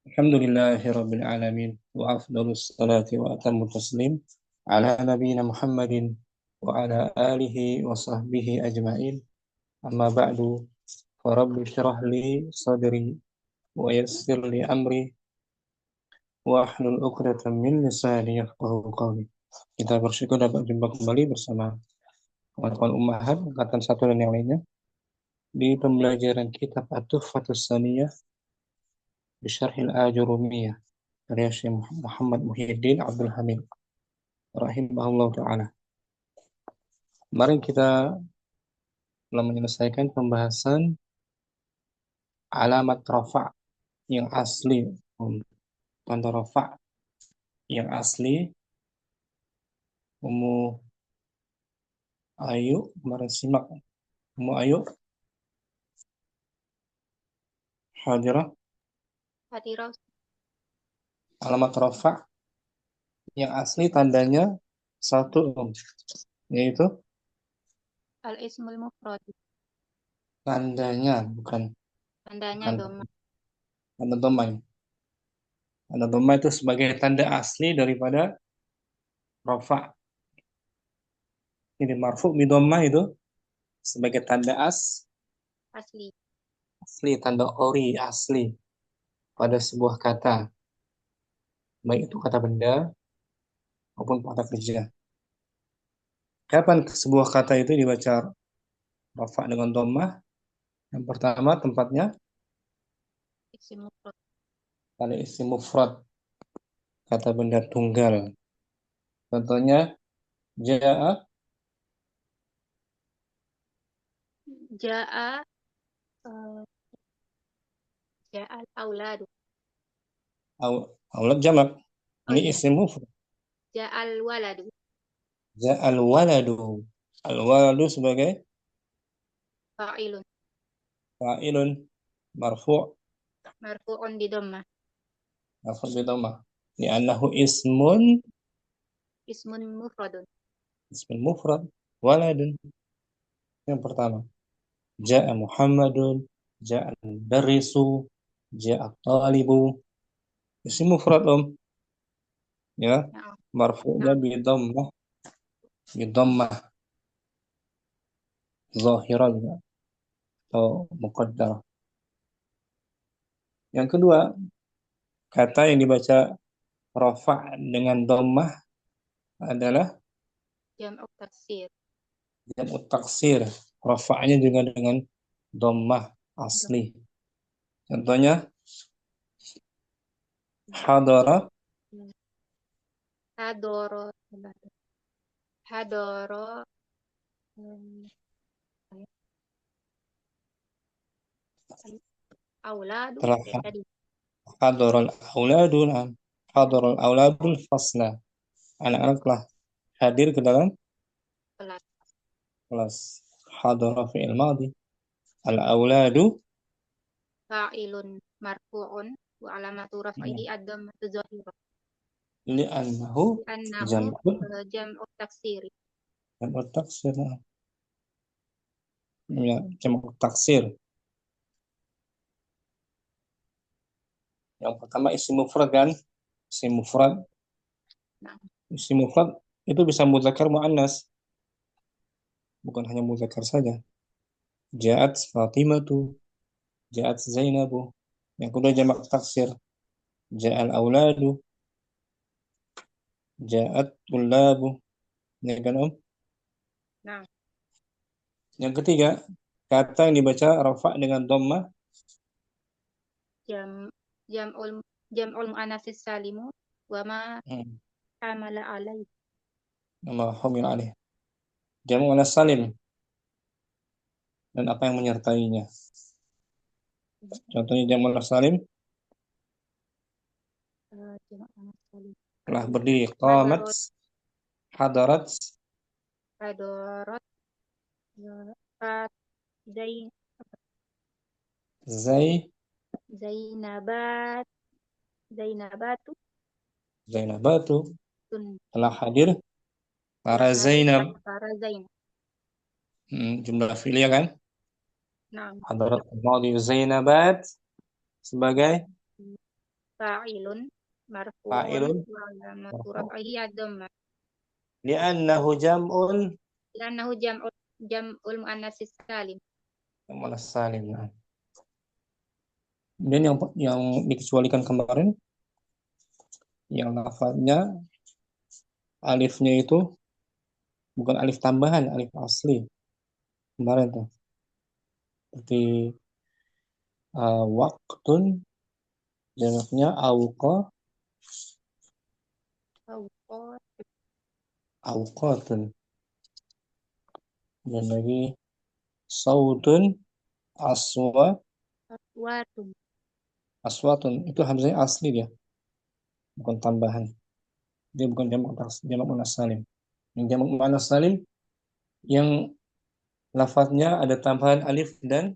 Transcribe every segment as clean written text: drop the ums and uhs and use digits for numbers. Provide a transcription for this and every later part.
Alhamdulillahirabbil alamin wa afdhalus salati wa atammu taslim ala nabiyyina Muhammadin wa ala alihi wa sahbihi ajmain. Amma ba'du, fa rabbi shrah li sadri wa yassir li amri wa ahlul 'uqdatam min lisani yafqahu qawli. Kita bersyukur dapat jumpa kembali bersama kawan-kawan ummahat angkatan satu dan yang lainnya di pembelajaran kitab At-Tuhfatus Saniyah bi Syarhil Ajurumiyah karya Syekh Muhammad Muhyiddin Abdul Hamid rahimahullah ta'ala. Kemarin kita telah menyelesaikan pembahasan alamat rafa' yang asli. Tanda rafa' yang asli. Umu Ayu, kemarin simak. Umu Ayu, hadirah. Hadirah. Alamat rafa' yang asli tandanya satu, yaitu Al-ismul mufrad. tandanya, bukan Tandanya doma. tanda dhamma. Tanda dhamma itu sebagai tanda asli daripada rafa'. Ini marfu' bidhammah itu sebagai tanda Asli. tanda ori asli pada sebuah kata, baik itu kata benda maupun kata kerja. Kapan sebuah kata itu dibaca rafa' dengan dhammah? Yang pertama tempatnya Isim mufrad. pada isim mufrad, kata benda tunggal. Contohnya jaa Ja'a uh, Ja'al auladu. aulad jamak. Oh Ini iya. isim mufrad. Ja'al waladu. Ja'al waladu. Al waladu sebagai Fa'ilun. fa'ilun marfu' Marfu'un di doma. marfu' bi dhammah. Li'annahu ismun Ismun mufradun. ismun mufrad waladun. Yang pertama, ja'a Muhammadun, ja'a mudarrisu, ja'a talibu. Isim mufrad ya, Nah, marfu'nya nah. bi dhammah zahirah juga atau muqaddarah. Yang kedua, kata yang dibaca rafa' dengan dhammah adalah Jam'u taksir. jam'ut taksir. Rafa'nya juga dengan dhammah asli. Contohnya hadara Hadoro. Hadoro. Auladu. telah Tadi. hadarul auladu hadarul auladul fasla. Anak-anak telah hadir ke dalam Kelas. kelas. Hadara fi'il madhi. Al auladu Fa'ilun marfu'un. Wa alamatu raf'ihi ad-dhammatu zahirah. li'annahu Annahu jam'un jam'u taksiri. jam'ut taksir. Ya, jam'ut taksir. Yang pertama isim mufrad kan? Isim mufrad. Nah, Isim mufrad itu bisa mudzakkar muannas. Bukan hanya mudzakkar saja. Ja'at Fatimatu, ja'at Zainabu. Yang kedua jamak taksir. Ja'al auladu, ja'at tullabu. Ya kan, Om? nah. Yang ketiga, kata yang dibaca rafa' dengan dhammah Jam jam'ul muannatsis salimu wa ma amala alai. nama humil alih. Jamu muannas salim dan apa yang menyertainya. Contohnya jamu muannas salim Jamak muannas salim. telah berdiri qamat, Hadarat. hadarat, Hadarat. Fat. Zain. zai, Zainabat. Zainabatu. zainabatu. Tun. Telah hadir Telah para hadir Zainab. para Zainab. Jumlah fi'liyah kan? Nah, Hadarat al-madhi Zainabat sebagai fa'ilun marfu'un Fa'ilun wa alamatu marfu'. raf'ihi ad-dhammah. Li'annahu jam'un Li'annahu jam'ul muannatsis salim. muannas salim. Nah. Dan yang dikecualikan kemarin, yang lafadznya alifnya itu bukan alif tambahan, alif asli. Kemarin tuh. Seperti waktun, jamaknya auqa, Awqat auqatun. Dan lagi sautun, aswa, aswatun. aswatun. Itu hamzanya asli dia, bukan tambahan. Dia bukan jamak muannas salim. Yang jamak muannas salim yang lafadznya ada tambahan Alif dan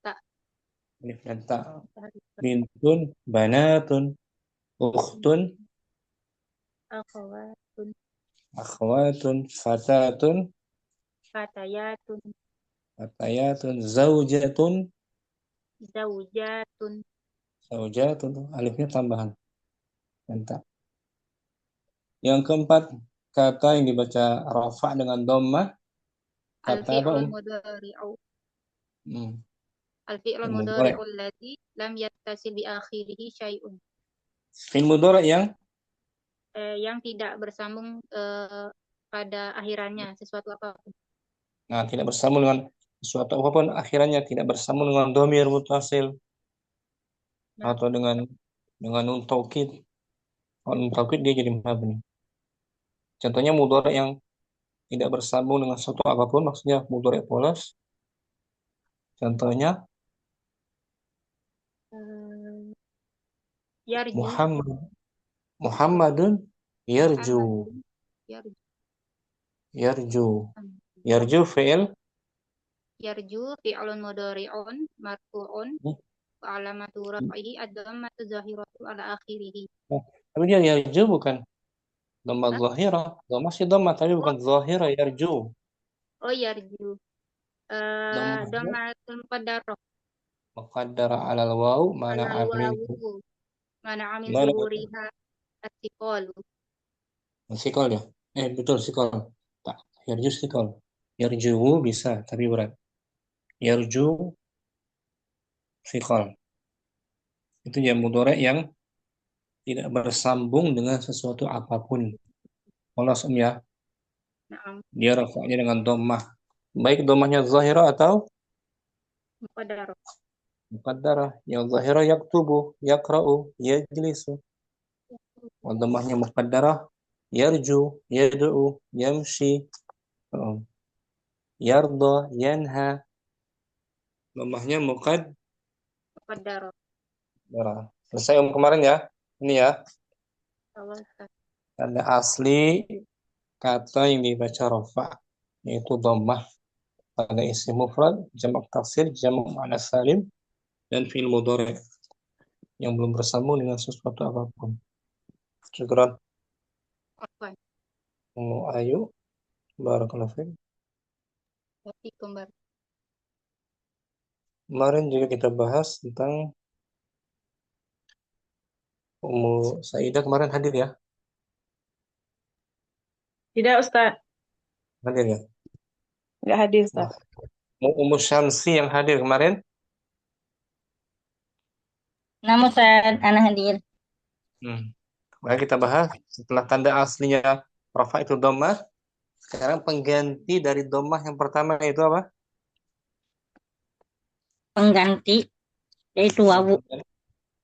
ta. alif dan ta. Bintun, banatun, ukhtun, Akhawatun. akhwatun, fatatun, Fatayatun. fatayatun, zaujatun, Zaujatun. zaujatun. Alifnya tambahan dan ta. Yang keempat, kata yang dibaca rafa dengan dhammah, kata apa, Al-fi'lul mudhari'u. Hmm, Al-fi'lul mudhari'. mudhari'u alladhi lam yattasil bi akhirihi syai'un. Fi'il mudhari' Yang tidak bersambung pada akhirannya sesuatu apapun. tidak bersambung dengan sesuatu apapun, akhirnya tidak bersambung dengan dhamir mutasil Nah, atau dengan nun taukid. Kalau nun taukid dia jadi mabni. Contohnya mudhari' yang tidak bersambung dengan sesuatu apapun, maksudnya mudhari' polos. Contohnya eh, yarju. Muhammad, Muhammadun yarju, Muhammadun yarju. yarju, yarju fi'il Yarju fi'lun mudhari'un marfu'un wa alamatu raf'ihi ad-dhammatu zahiratu ala akhirih. tapi dia yarju bukan dhammah Hah? zahirah, dhammah sih dhammah tapi Oh, bukan zahirah, yarju. oh yarju. Dhammahnya Dhammatul muqaddarah muqaddara 'alal waw mana alal amil wawu mana amin mana zuhuriha at-tiqalu. sikol ya, betul sikol, tak, yarju sikol, yarju bisa tapi berat, yarju sikol itu ya mudhari' yang tidak bersambung dengan sesuatu apapun. Polos ya, Naam, dia rafa'nya dengan dhammah, baik dhammahnya zahirah atau muqaddarah. muqaddarah. Yang zahirah yaktubu, yaqra'u, yajlisu. Wa dhammahnya muqaddarah yarju, yad'u, yamshi, yarda, yanha. Dhammahnya muqaddarah. Muqaddarah. Selesai kemarin ya. Ini ya, Allah. tanda asli kata yang dibaca rafa, yaitu dhammah pada isim mufrad, jamak taksir, jamak muannas salim, dan fi'il mudhari' yang belum bersambung dengan sesuatu apapun. Syukran. Afwan. Ayu, barakallahu fiik. Tapi kembar. Kemarin juga kita bahas tentang Ummu Saidah, kemarin hadir ya? Tidak, Ustaz. Hadir ya? Nggak hadir, Ustaz. Wah, Ummu Syamsi yang hadir kemarin? Nama Ustaz, Ana hadir. Mari kita bahas setelah tanda aslinya rafa itu dhammah. Sekarang pengganti dari dhammah yang pertama itu apa? Pengganti, yaitu wawu.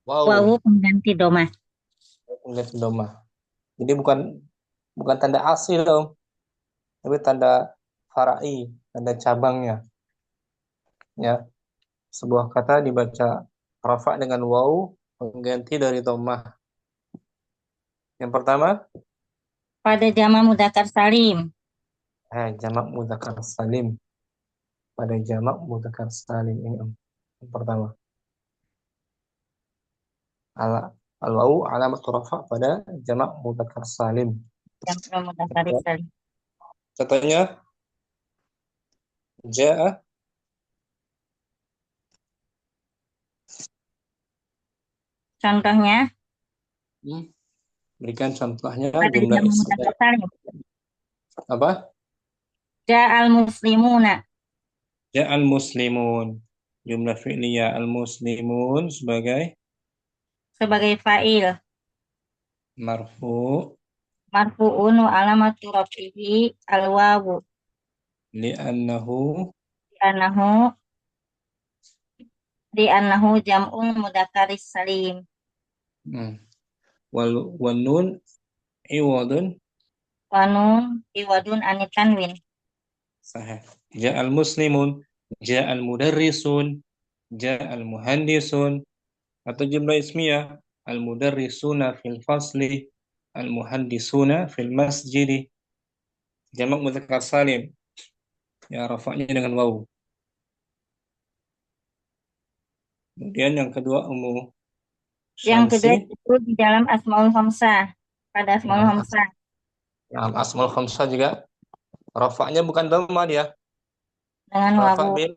Wow, Wawu pengganti doma. pengganti dhammah. Jadi bukan tanda asli dong, tapi tanda farai, tanda cabangnya. Ya, sebuah kata dibaca rafa dengan wawu pengganti dari dhammah. Yang pertama, Pada jama mudzakkar salim. jamak mudzakkar salim. Pada jamak mudzakkar salim ini yang pertama. Al-wawu alamat rafa pada jamak mudzakkar salim. Jama mudzakkar salim. Contohnya jaa, Contohnya Hmm, Berikan contohnya pada jumlah jamak isim mudzakkar salim. apa? Ja'al muslimuna Ja'al muslimun. Jumlah fi'liyah al-muslimun sebagai sebagai fa'il. marfu Marfu'un wa alamatu rafihi al-wawu. li'annahu Li'annahu li'annahu jam'un mudzakkaris salim. hmm, wal nun iwadun Wa nun iwadun anit tanwin. sahih. Ja'al muslimun, ja'al mudarrisun, ja'al muhandisun, atau jumlah ismiyah al-mudarrisuna fil fasli, al-muhandisuna fil masjidi. Jamak mudzakkar salim, ya rafa'nya dengan waw. Kemudian yang kedua ummu Yang kedua syamsi. itu di dalam asmaul khamsah. Pada asmaul Nah, khamsah asmaul khamsah juga rafa'nya bukan dhamma dia, dengan rafa' wawu bil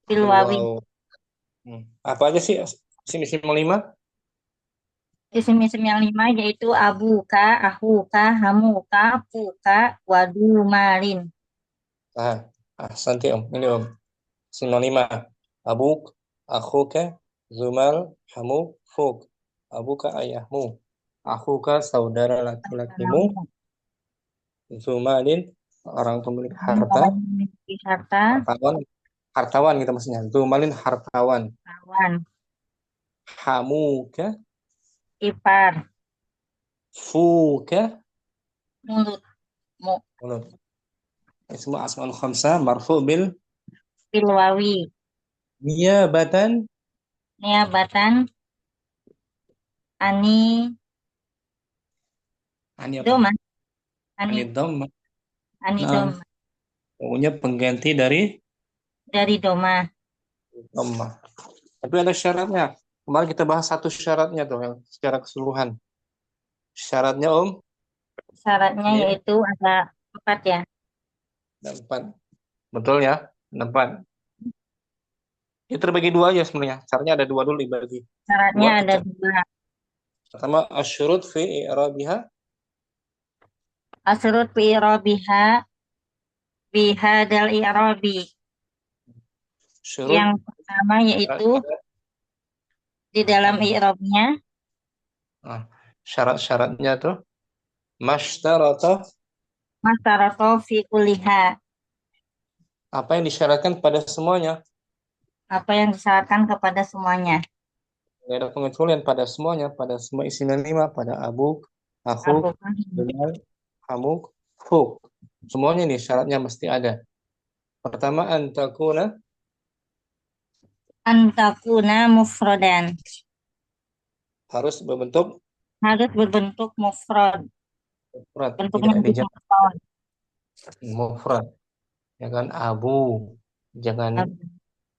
bil wawi. waw. Apa aja sih isim-isim yang 5? Isim-isim yang 5 yaitu abuka, ahuka, hamuka, puka, wadu, malin. Santi om, ini om. Isim yang 5. Abuk, akhuka, zumal, hamuk, fuk. Abuka ayahmu. Akhuka saudara laki-lakimu. Zumalin orang pemilik harta. Orang memiliki harta, Hartawan, hartawan gitu maksudnya. Zumalin hartawan. kawan, Hamuka, ipar, fuka, mulut, mulut. Ini semua asmaul khamsah marfu bil bil wawi. niyabatan Niabatan, ani, ani apa? doma, ani, Ani dhamma. ani Nah, doma. pokoknya pengganti dari Dari doma. dhamma. Tapi ada syaratnya. Kemarin kita bahas satu syaratnya tuh yang secara keseluruhan. Syaratnya om, Syaratnya ini yaitu ada 4 ya. ada 4. Betul ya? Ada 4. Ini terbagi 2 aja sebenarnya. Syaratnya ada 2 dulu dibagi. Syaratnya 2 ada pecah. 2. Pertama asyurut fi i'rabiha. Asrut fi irabiha bihadal i'rabi. Syurut Yang pertama yaitu di dalam i'rabnya nah, syarat-syaratnya tuh masytarata, mastaratu fi kuliha. apa yang disyaratkan pada semuanya. Apa yang disyaratkan kepada semuanya. Tidak ada pengecualian pada semuanya, pada semua isim yang 5, pada abuk, akhuk, Abukan zumal, hamuk, fuk. Semuanya nih syaratnya mesti ada. Pertama antakuna antakuna mufrodan. harus berbentuk Harus berbentuk mufrad. mufrad, Bentuknya tidak harus dijamak mufrad. mufrad. Ya kan abu, jangan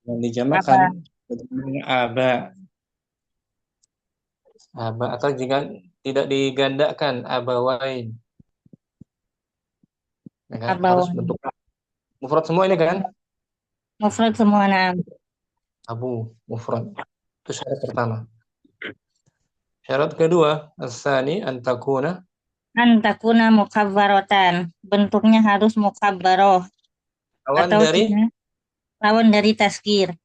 dijamakkan Apa? bentuknya aba, aba atau jika tidak digandakan abawain. Ya kan? Harus Abawan. bentuk mufrad semua ini kan? Mufrad semua nama. Abu mufrad. Itu syarat pertama. Syarat kedua, asani antakuna Antakuna mukabbarotan. Bentuknya harus mukabbaroh. lawan Atau dari kita lawan dari tasgir.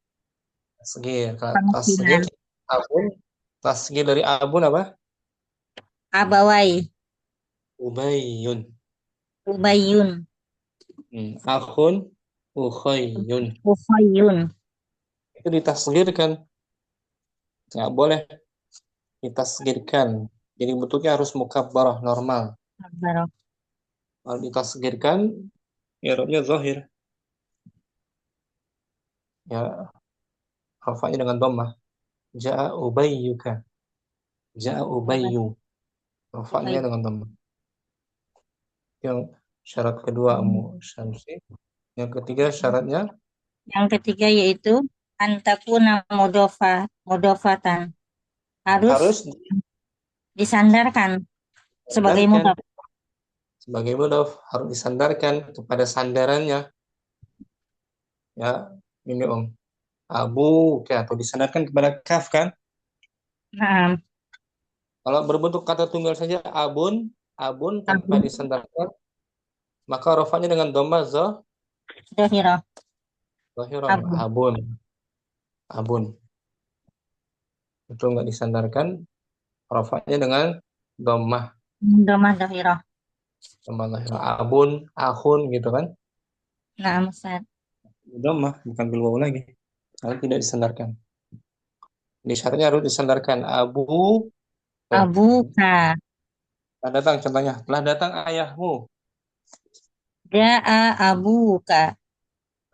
tasgir. Kalau tasgir Pangsilan. abun, tasgir dari abun apa? Abawai. Ubayyun. Ubayun. Akhun ukhayyun. Ukhayun. Itu ditasgirkan. Nggak boleh ditasgirkan. Jadi bentuknya harus mukabbarah normal. Mukabbaroh. Kalau ditasgirkan, i'rabnya zahir. Ya, rafa'nya dengan dhammah. Ja'a ubayyuka. Ja'a ubayyu. Rafa'nya Ubay. dengan dhammah. Yang syarat kedua Ummu Syamsi. Yang ketiga syaratnya Yang ketiga yaitu antakuna mudofatan. Harus harus disandarkan sebagai disandarkan mudhof. sebagai mudhaf, harus disandarkan kepada sandarannya. Ya, ini Om. Abu atau disandarkan kepada kaf kan? Naam. Kalau berbentuk kata tunggal saja abun tanpa Abu. disandarkan, maka rofanya dengan dhamma Dohiro. zahirah. Abu. Abun. Itu nggak disandarkan, rofanya dengan dhammah. Domah dohiro. Dhammah zahirah. Abun, ahun gitu kan. Naam, Ustaz. Dhammah, bukan bil waw lagi. Kalau tidak disandarkan. Di syaratnya harus disandarkan. Abu, tuh. Abuka. Telah datang contohnya. Telah datang ayahmu. Ja'a abuka.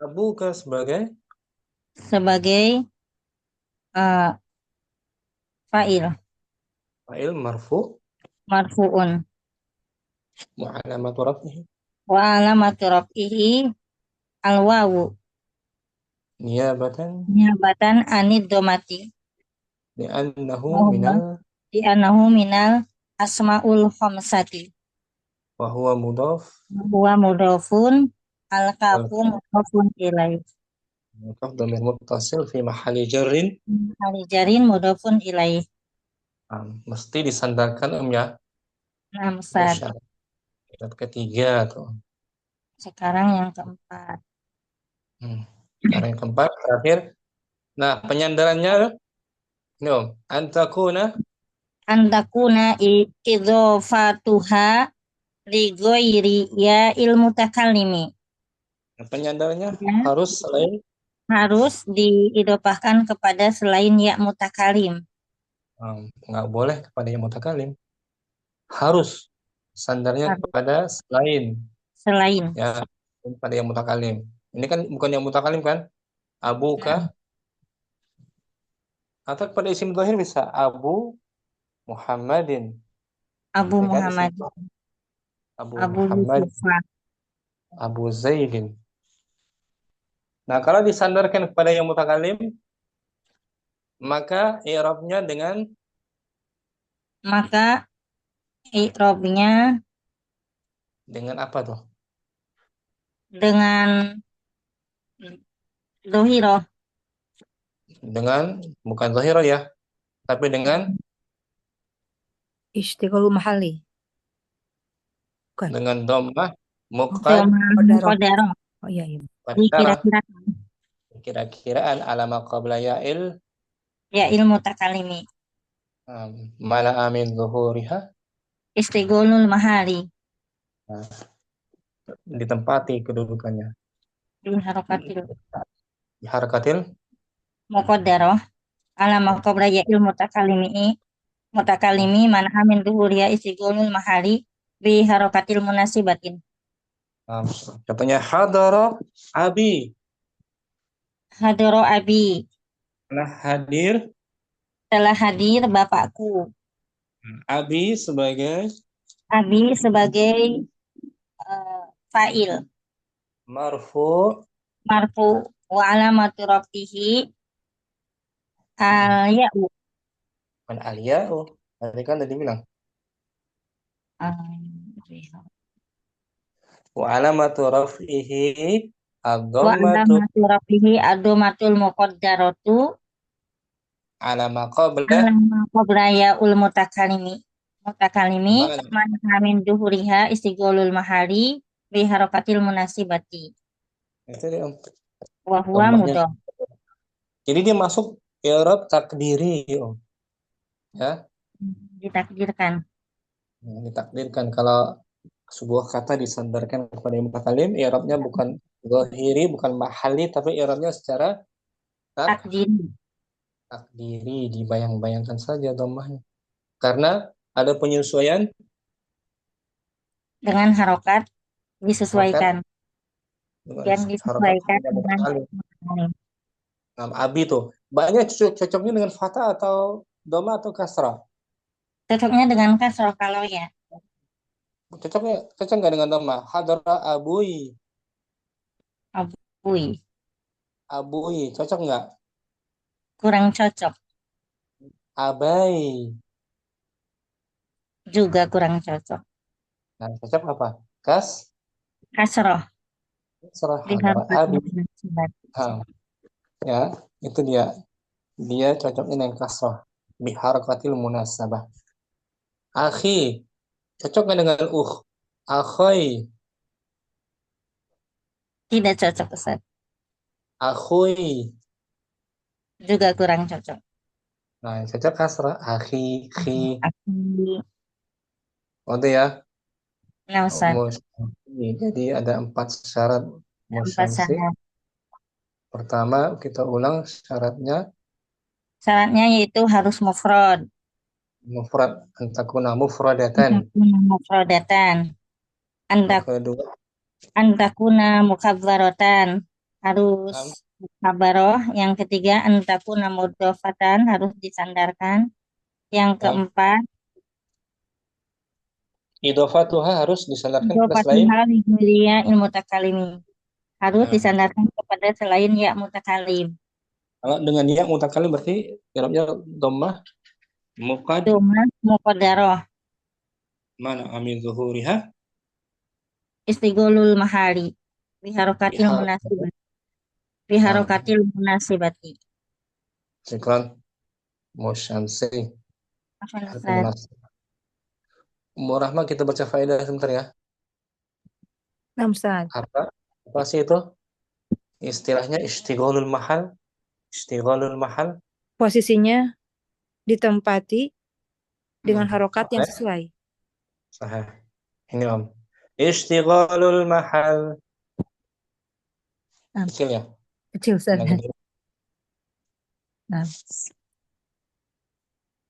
Abu ke sebagai Sebagai eh, fa'il. fa'il marfu Marfu'un. mu'alamatu raf'ihi Wa alamatu raf'ihi al-wawu. niyabatan Niabatan anid domati. li'annahu Wahwa minal li'anahu minal asma'ul khamsati. wa huwa mudhaf Huwa mudhafun wal al-kafu mudhafun ilaih. mudhaf dhamir muttasil fi mahalli jarrin. Halijarin mudhafun ilaih. Mesti disandarkan ya. Nah, Ada Ustaz. syarat ketiga tuh. Sekarang yang keempat. Sekarang yang keempat terakhir. Nah, penyandarannya ini Om, antakuna Antakuna idhofatuha li ghairi ya ilmu takallimi. penyandarannya Ya, harus selain harus diidopahkan kepada selain ya mutakalim. nggak boleh kepada yang mutakalim. Harus sandarnya Harus kepada selain selain. ya pada yang mutakalim. Ini kan bukan yang mutakalim kan? Abu Nah, kah? Atau kepada isim zahir bisa Abu Muhammadin. Abu Ya kan isim Muhammad, Abu Abu Muhammad, Yusufah. Abu Zaidin. Nah, kalau disandarkan kepada yang mutakalim, maka i'rabnya Maka i'rabnya dengan apa tuh? dengan dohiro. Dengan bukan zahira ya, tapi dengan Istiqlal mahali. Bukan. dengan dhammah Doma Qaddaro. muqaddaro. Oh iya, iya. muqaddarah. Dikira-kira Kira-kiraan alama qabla ya'il ya ilmu takalimi. mala'a min zuhuriha. Istigholul mahali. Nah, ditempati kedudukannya. Bin harokatil Di harakatil muqaddaro. Alama qabla ya ilmu takalimi. Mutakalimi mana amin duhuria istigholul mahali bi harokatil munasibatin. contohnya hadara abi. Hadoro abi. Nah, hadir Telah hadir bapakku. abi sebagai Abi sebagai fa'il. marfu Marfu wa alamatu rafihi al-ya'u. kan aliyah. Tadi kan tadi bilang wa alamatu raf'ihi Wa ad-dhammatu alamatu rafihi ad-dhammatul muqaddaratu alama qabla alama qabla ya'ul mutakalimi. Mutakalimi mana? mana min duhuriha istigholul mahali bi harokatil munasibati. Itu dia Om. Wa huwa Dhammahnya. mudhaf. Jadi dia masuk i'rab takdiri Om. Ya, Ditakdirkan. ditakdirkan kalau sebuah kata disandarkan kepada yang mutakalim, i'rabnya bukan zahiri, bukan mahali, tapi i'rabnya secara Takdiri. takdiri, dibayang-bayangkan saja dhammahnya. Karena ada penyesuaian Dengan harokat harokat disesuaikan. dengan Yang harokat disesuaikan yang dengan mutakalim. mutakallim. Abi tuh banyak cocoknya dengan fathah atau dhamma atau kasrah. Cocoknya dengan kasroh kalau ya. Cocok nggak dengan dhamma? Hadara abui, Abui. abui cocok nggak? Kurang cocok. Abai, Juga kurang cocok. nah cocok apa? Kasroh. Kasrah hadara Diharapkan abi. munasibat. Ya, itu dia cocoknya dengan kasrah. biharakatil munasabah. Akhi, cocok nggak dengan Akhoy, Tidak cocok, Ustaz. akhui. Juga kurang cocok. Nah, yang cocok kasrah. Akhi, khi. Aki. Oh, itu ya. Nah, Ustaz. Musyamsi. Jadi ada 4 syarat Empat musyamsi. syarat. Pertama, kita ulang syaratnya Syaratnya yaitu harus mufrad. mufrad, antakuna mufradatan. Mufradatan. Yang kedua, Antakuna mukabbaratan. Harus am, mukabbaroh. Yang ketiga, antakuna mudhofatan. Harus disandarkan. Yang am, keempat, idhofatuha harus disandarkan kepada selain. mudhofatuha lihuria ilmu takalimi. Harus Nah, disandarkan kepada selain ya mutakalim. kalau dengan ya mutakalim berarti irobnya dhammah mukad Doma muqaddaroh. mana amin zuhuriha Istigholul mahali. Biharokatil bihar munasibat. nah, Biharokatil munasibati. siklan musyamsi Afwan, harfu Ustaz. munasab. Umur Rahma, kita baca faedah sebentar ya. Nah, Ustaz. Apa sih itu? Istilahnya istighalul mahal. Posisinya ditempati dengan harokat yang Oleh sesuai. sahih. Ini Om. Istighalul mahal. Nah, Kecil ya? kecil, Ustaz. Yang gede. Nah,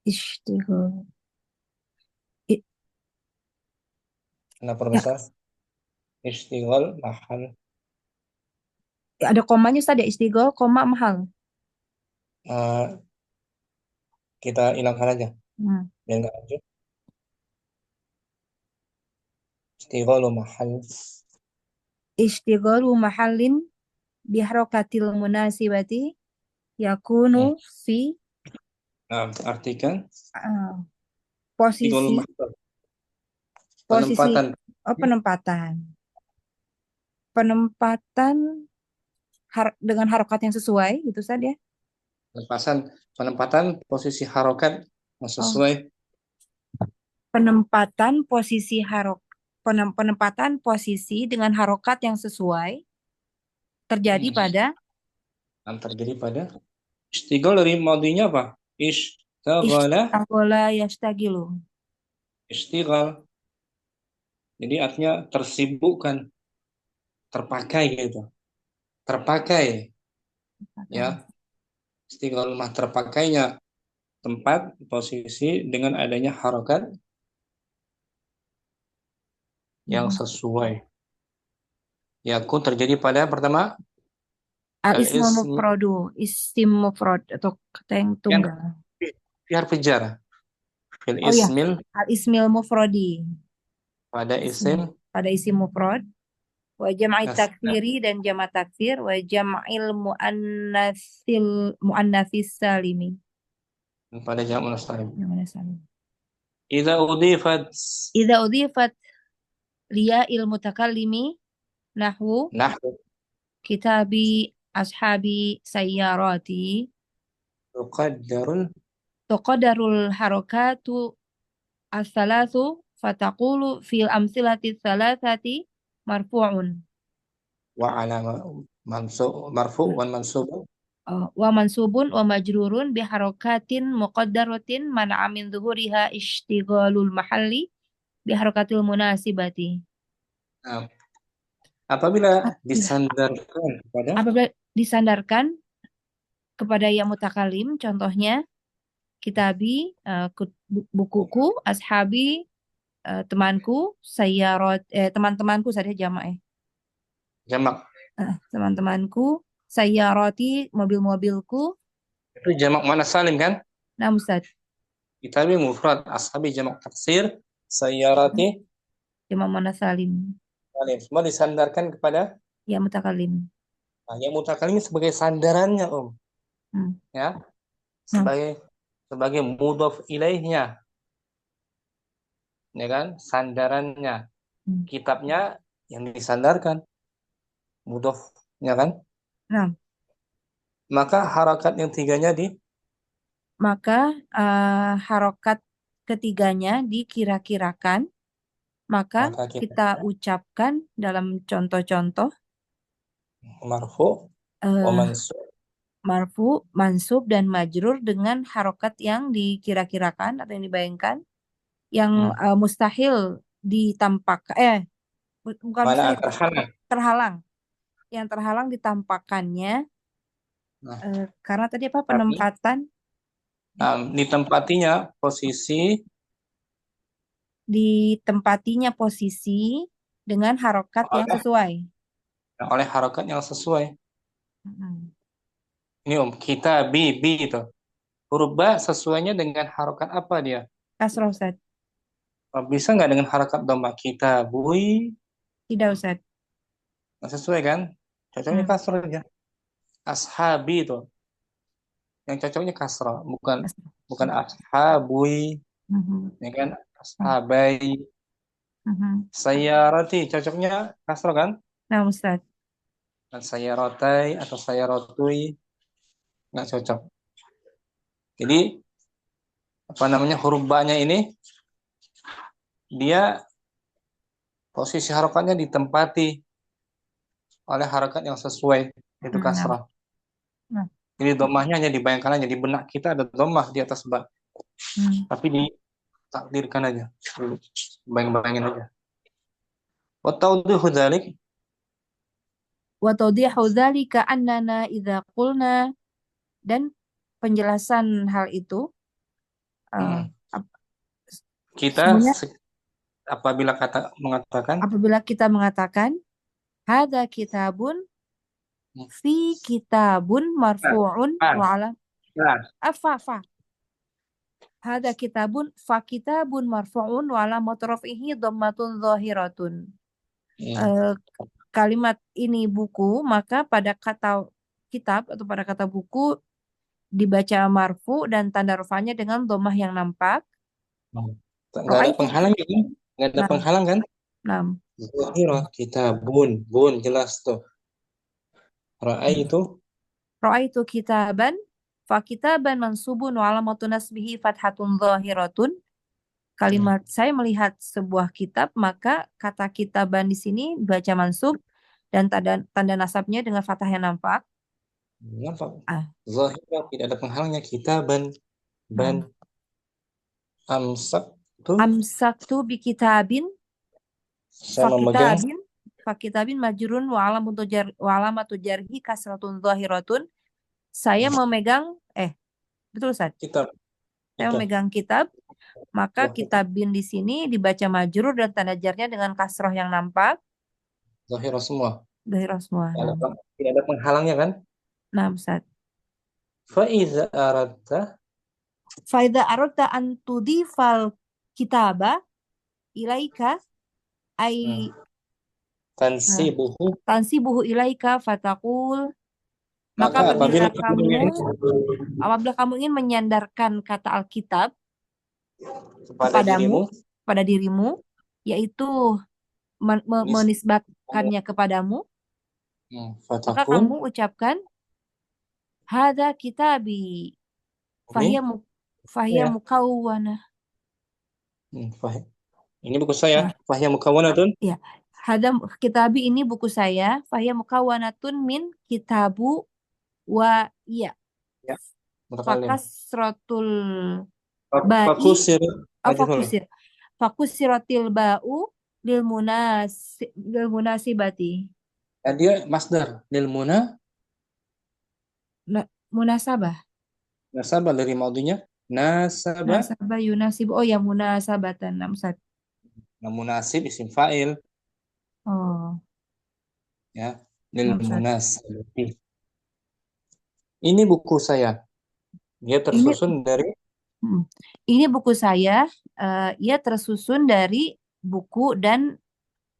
istighol. I- Kenapa Ya, besar? Istighal mahal. ada komanya Ustaz ya, istighol, koma mahal. Eh, kita hilangkan aja. Biar nggak lanjut. Istighalu mahal. Istighalu mahallin biharokatil munasibati yakunu fi Nah, artikan istighalu posisi mahal. Penempatan. penempatan dengan harokat yang sesuai gitu Ustaz ya. Penempatan posisi harokat yang sesuai. Penempatan posisi dengan harokat yang sesuai terjadi pada Terjadi pada istighal dari madinya apa? Istighala. Ishtagola yastagilu. Istighal. Jadi artinya tersibukkan, terpakai gitu. Terpakai. Ya. Istighal mah terpakainya tempat, posisi dengan adanya harokat yang sesuai. Yakun terjadi pada pertama Al-ismu al-ism mufradu, isim mufrad atau kata yang tunggal. fi harfi jar. Fil Oh ya, ismil al-ismil mufradi. pada isim Pada isim mufrad. Wa jam'i Nas- takfiri dan jama' takfir. Wa jam'il mu'annatsis salimi. pada jamak mustalim. Yang mana salim? Idza udifat Idza udhifat liya il mutakallimi nahwu nahwu kitabi ashabi sayyarati tuqaddarul tuqaddarul harakatu as-salasu fataqulu fil amsilati salasati marfu'un wa alama marfu wan mansub wa mansubun wa majrurun bi harakatin muqaddaratin man'a min zuhuriha ishtighalul mahalli bi harakatil munasibati. Nah, apabila disandarkan kepada yang mutakalim, contohnya kitabi, bukuku, ashabi, temanku, teman-temanku saja jamak jamak teman-temanku, sayyarati, mobil-mobilku. itu jamak mana salim kan? Nah, Ustaz, Kitabi mufrad, ashabi jamak taksir, sayyarati jamak mana salim, salim. Semua disandarkan kepada ya mutakalim. Nah, yang mutakalim sebagai sandarannya, Om. Ya. Sebagai mudhaf ilaihnya. Ya kan? Sandarannya. Kitabnya yang disandarkan. Mudhafnya kan? Nah. Maka harakat yang tiganya maka harokat ketiganya dikira-kirakan, maka Maka kita kita ucapkan dalam contoh-contoh marfu wa eh, mansub. marfu, mansub, dan majrur dengan harokat yang dikira-kirakan atau yang dibayangkan, yang mustahil ditampakkan, bukan Mana mustahil, terhalang. terhalang, yang terhalang ditampakkannya Nah, karena tadi apa, tapi penempatan, ditempatinya posisi dengan harokat yang oleh sesuai. oleh harokat yang sesuai. Mm-mm. Ini kita bi itu. Huruf ba sesuainya dengan harokat apa dia? Kasroh, Ustaz. Bisa nggak dengan harokat dhamma? Kita bui, Tidak, Ustaz. nggak sesuai kan? Cocoknya Hmm. kasroh aja. Ashabi itu. Yang cocoknya kasroh, bukan ashabui, Mhm. ya kan? Ashabai. Mhm. Sayyarati cocoknya kasroh kan? Nah, Ustaz. Dan sayyaratai atau sayyarotui nggak cocok. Jadi apa namanya, huruf ba-nya ini dia posisi harokatnya ditempati oleh harokat yang sesuai, yaitu Nah. kasrah. Nah. Jadi domahnya hanya dibayangkan aja di benak kita, ada domah di atas ba, tapi ditakdirkan aja, bayang-bayangin aja. Wa tawdihu dzalik, Wa tawdihu dzalika annana idza qulna, dan penjelasan hal itu kita sebenarnya apabila mengatakan apabila kita mengatakan hadza kitabun fi kitabun marfu'un wa ala fa hadza kitabun fa kitabun marfu'un wa ala rafihi dhammatun zahiratun. Kalimat ini buku, maka pada kata kitab atau pada kata buku dibaca marfu dan tanda rafanya dengan dhammah yang nampak. nggak ada penghalang kan? Nggak ada penghalang kan? Zahirah kitabun, bun jelas tuh. Ra'aitu kitaban fa kitaban mansubun wa alamatu nasbihi fathatun zahiratun. Kalimat saya melihat sebuah kitab, maka kata kitaban di sini baca mansub dan tanda nasabnya dengan fathah yang nampak. Nampak. Zahirah, tidak ada penghalangnya. Kitaban, ban, amsaktu bi kitabin, saya memegang, fa kitabin majrun wa alamatu jarhi kasratun zahiratun. Saya memegang, betul Ustaz? Kitab. Saya memegang kitab, maka kitabin di sini dibaca majrur dan tanda jarnya dengan kasroh yang nampak. Zahirah semua. Zahirah semua. Tidak ada penghalangnya kan? Nah, Ustaz. Faiza aradta an tudifal kitaba ilaika ay tansibuhu ilaika fatakul. Maka apabila kamu ingin menyandarkan kata Alkitab pada dirimu, yaitu menisbatkannya kepadamu, maka kamu ucapkan hadza kitabi fahiya mukawwanah. Ini buku saya, fahiya mukawwanatun. Ya, hadza kitabi, ini buku saya, fahiya mukawwanatun min kitabu wa ya. Fakasratul ba'i fakusiratil ba'u lil munasibati. Dia masdar lil munasabah. Nasabah dari maudinya nasabah yunasib. Oh ya, munasabatan. Munasib isim fa'il. Ya, lil munasibati. Ini buku saya. Dia tersusun dari Ini buku saya, ia tersusun dari buku dan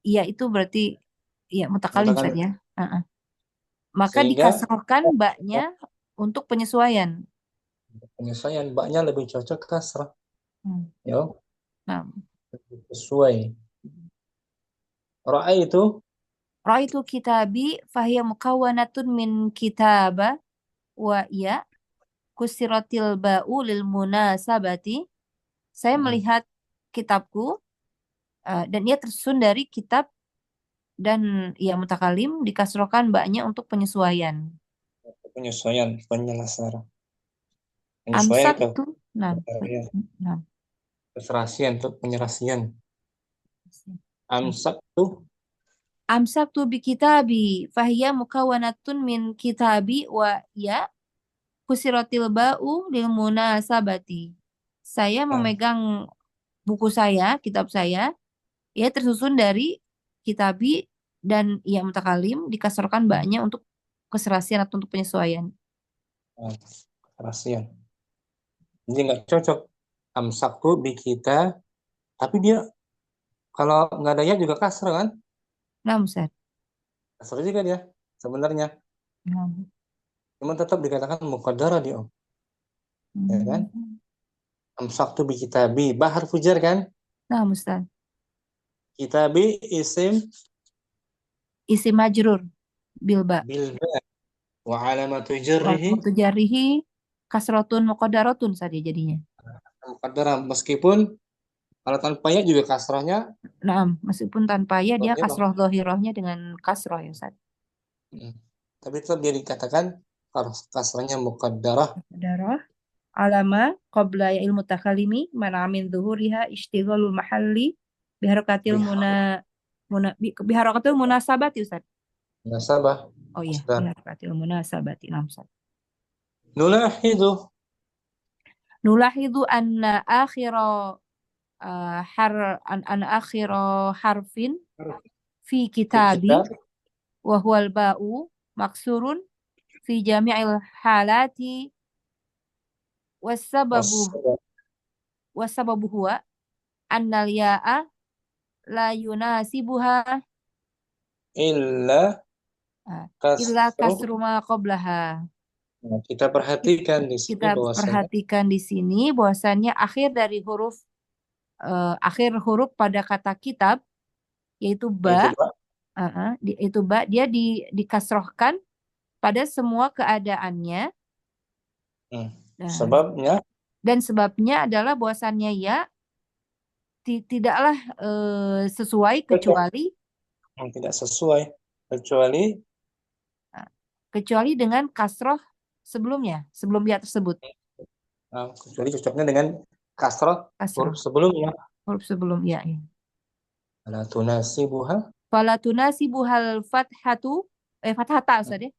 ia itu berarti ya mutakalim saja. Maka dikasrahkan baknya untuk penyesuaian. Baknya lebih cocok kasrah. Ya. Sesuai. Ra'aitu kitabi fahiya mukawwanatun min kitaba wa ya. kusiratil ba'u lil munasabati. Saya melihat kitabku dan ia tersusun dari kitab dan ya mutakalim dikasrohkan ba'nya untuk penyesuaian. Penyesuaian, penyelasar. Penyesuaian Amsak itu tuh, nah, nah. keserasian untuk penyelesaian. Amsak tuh Amsaktu bi kitabi fahiya mukawanatun min kitabi wa ya kusiratil ba'u lil munasabati. Saya memegang buku saya, kitab saya, ya tersusun dari kitabi dan ya mutakalim dikasarkan ba'nya untuk keserasian atau untuk penyesuaian. keserasian. Jadi nggak cocok. Amsak tuh bi kita, tapi dia kalau nggak ada ya juga kasar kan? Nah, Ustaz. Kasar juga dia sebenarnya. Nah. Cuma tetap dikatakan muqaddara dia, Om. Ya kan? Amsak tuh bi kitabi, ba harfu jar kan? Nah, Ustaz. Kitabi isim majrur bilba. bilba wa alamatu jarrihi Waktu jarihi kasrotun muqaddaratun saja jadinya. muqaddara, meskipun kalau tanpa ya juga kasrahnya. Nah, meskipun tanpa ya dia Dhahirah. kasroh dohirohnya dengan kasroh ya Ustaz. Tapi tetap dia dikatakan kasrahnya muqaddarah. Darah alama qabla ya ilmu takalimi mana min zuhuriha ishtighalul mahalli biharakatil biharakatil munasabati Ustaz. Munasabah. Oh iya, Ustaz. biharakatil munasabati Ustaz. Nulahidu anna akhira harfin fi kitabi wa huwal ba'u maksurun fi jami'il halati wasababu huwa annal ya'a la yunasibuha illa kasru ma qablaha. Nah, kita perhatikan di sini bahwasannya akhir huruf pada kata kitab yaitu ba, dia dikasrohkan pada semua keadaannya. Sebabnya adalah bahwasannya ya tidaklah sesuai kecuali dengan kasroh sebelumnya, sebelum ya tersebut. Kecuali cocoknya dengan kasroh huruf sebelumnya. Huruf sebelum ya. Fala tunasibuhal fathatu fathata Ustaz ya.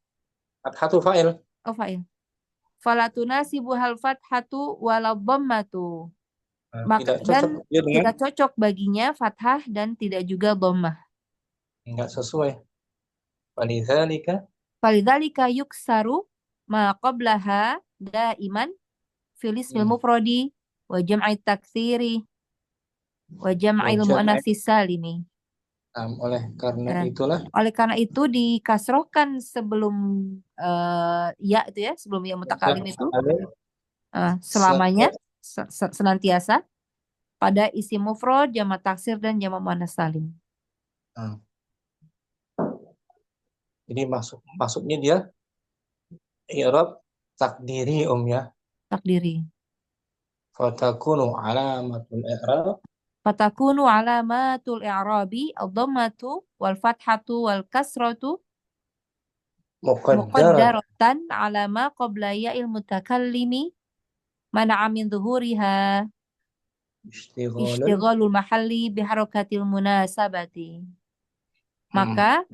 Fathatu fa'il. Oh fa'il. Fala tunasibuhal fathatu wala dhammatu. Maka dan tidak cocok baginya fathah dan tidak juga dhammah. Enggak sesuai. Falidzalika yuksaru ma qablaha daiman fil ismil mufradi wa jam'i taktsiri wa jam'il muannatsis salimi. Oleh karena itu dikasrohkan sebelum ya itu ya, sebelum ya mutakalim itu selamanya senantiasa pada isim mufrad, jamak taksir dan jamak muannats salim. Jadi maksudnya dia i'rab takdiri ya. Takdiri. Fatakunu alamatul i'rabi ad-dhammatu wal fathatu wal kasratu muqaddaratan ala ma qabla ya'il mutakallimi mana'a min zuhuriha ishtighalul mahalli biharakatil munasabati. Maka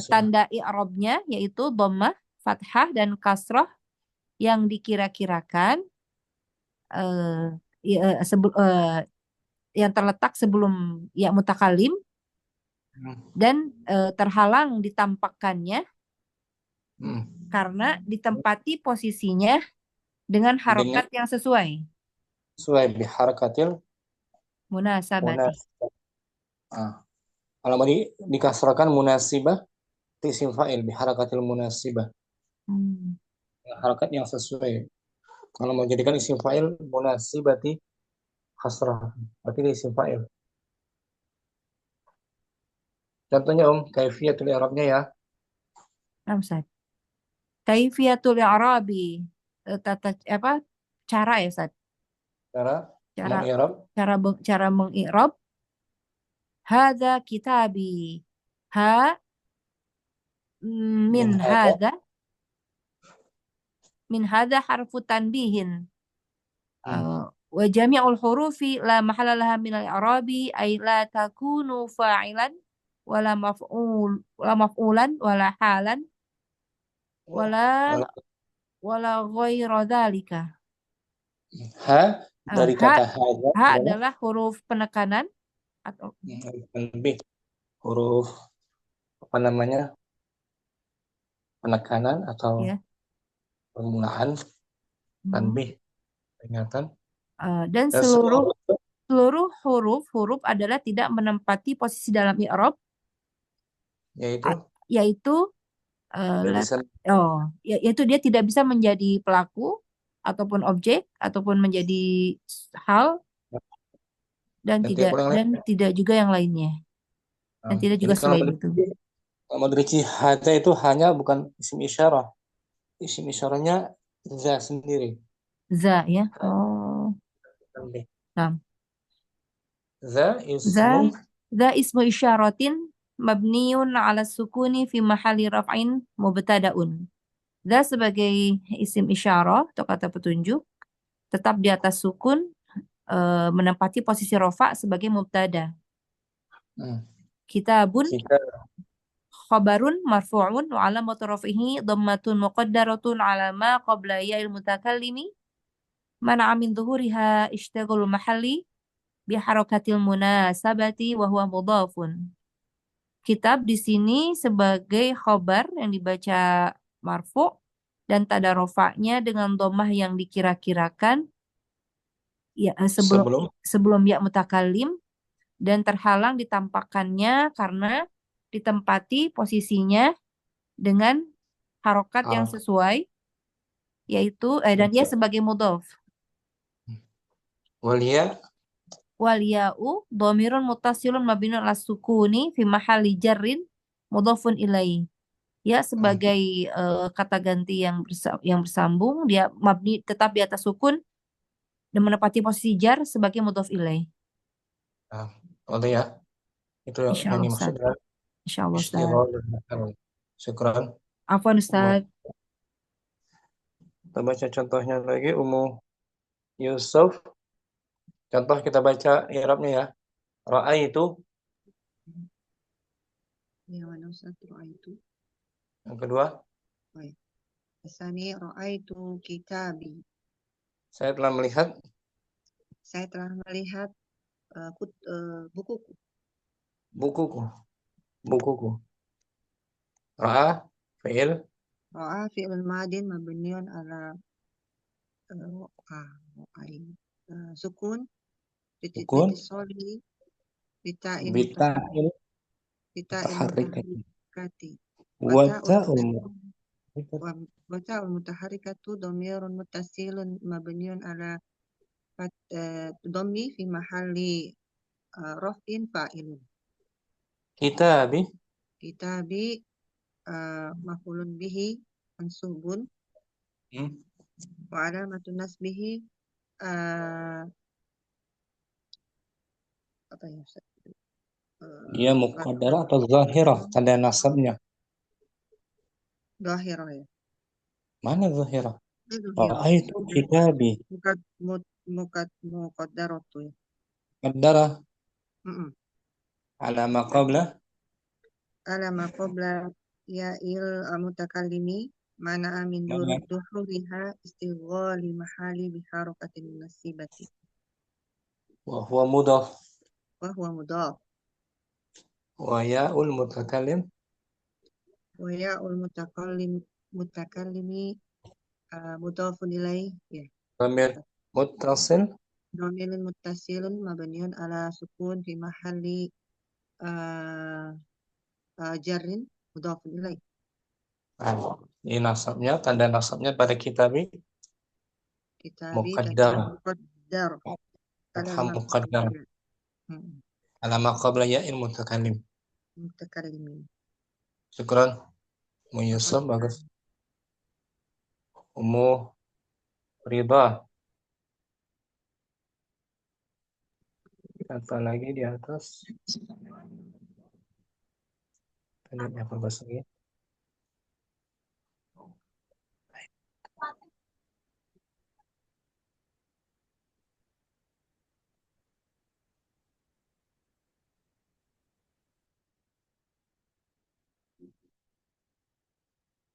tanda i'rabnya yaitu dhammah, fathah dan kasrah yang dikira-kirakan yang terletak sebelum ya mutakalim dan terhalang ditampakkannya karena ditempati posisinya dengan harokat yang sesuai biharakatil munasabati. Kalau mau dikasrakan munasibah isim fa'il biharakatil munasibah. Harakat yang sesuai. Kalau mau jadikan isim fa'il munasibati kasrah, berarti isim fa'il. Contohnya kaifiyatul i'rabnya ya. Ustaz. Kaifiyatul i'rabi tata apa cara ya Ustaz? Cara Cara mengi'rab cara mengi'rab hadza kitabi. Ha min min hadza. hadza harfu tanbihin. Hmm. Wa jami'ul hurufi la mahalla laha min al-i'rabi ay la takunu fa'ilan wala maf'ulan wala halan wala Wala- wala ghaira dzalika. Ha dari Ha kata hadza adalah adalah huruf penekanan atau tanbih, huruf apa namanya, penekanan atau ya. permulaan, tanbih, peringatan. Dan Dan semua seluruh huruf adalah tidak menempati posisi dalam i'rab yaitu yaitu tidak bisa yaitu dia tidak bisa menjadi pelaku ataupun objek ataupun menjadi hal dan dan tidak boleh lain. tidak juga yang lainnya dan tidak Jadi juga selain itu. kalau dari hadza itu hanya bukan isim isyarah. Isim isyarahnya za sendiri. Za ya. Oh. Tanbih. Nah. Za ismun Za ismu isyaratin mabniun ala sukuni fi mahali raf'in mubtada'un. Za sebagai isim isyarah atau kata petunjuk tetap di atas sukun menempati posisi rofa sebagai mubtada. Kitabun khabarun marfu'un wa alamatu raf'ihi dhammatun muqaddaratun ala ma qabla ya'il mutakallimi mana'a min dhuhuriha ishtaghalul mahalli bi harakatil munasabati wa huwa mudhafun. Kitab di sini sebagai khabar yang dibaca marfu' dan tanda rofaknya dengan dhammah yang dikira-kirakan ya sebelum ya mutakallim dan terhalang ditampakkannya karena ditempati posisinya dengan harokat yang sesuai yaitu dan ia sebagai mudhaf. Waliya'u dhamirun muttasilun mabniun ala sukuni fi mahalli jarrin mudhafun ilaihi. Ya sebagai kata ganti yang bersambung dia mabni tetap di atas sukun dan menepati posisi jar sebagai mudhaf ilaih. Oleh ya. Itu yang dimaksud dengan Insyaallah Ustaz. Syukran. Afwan Ustaz. Kita baca contohnya lagi Ummu Yusuf. Contoh kita baca i'rabnya ya. Ra'aitu. Ya, mana Ustaz ra'aitu? Yang kedua. Baik. Asani ra'aitu kitabi. Saya telah melihat. Saya telah melihat bukuku. Bukuku. Ra'a fi'il. Ra'a fi'il madin mabniun ala sukun bitisoli bita'il mutaharrikati wata'ul mutaharrikatu dhamirun muttasilun mabniun ala dhammi fi mahalli raf'in fa'ilun. Kitabi maf'ulun bihi mansubun wa alamatun nasbihi apa ya Ustaz? Dia muqaddarah atau zahirah tanda nasabnya? Zahirah ya. Mana zahirah? Ra'aitu kitabi. Muqaddaratu ya. Muqaddarah. Ala ma qabla ya'il mutakallimi mana min duhuriha istighali mahali biharakatin nasibati. Wa huwa mudhaf. Wa ya'ul mutakallimi mudhafun ilaih ya. Dhamir muttasil. Dhamirun muttasilun mabniun ala sukun fi mahalli jarrin mudhafun ilaih. Ini nasabnya, tanda nasabnya pada kitabi muqaddar. Muqaddar. Ala ma qabla ya'il mutakallim. Syukran. Ummu Yusuf bagus. Ummu Ridha. Kata lagi di atas. Tadi apa bahasa lagi?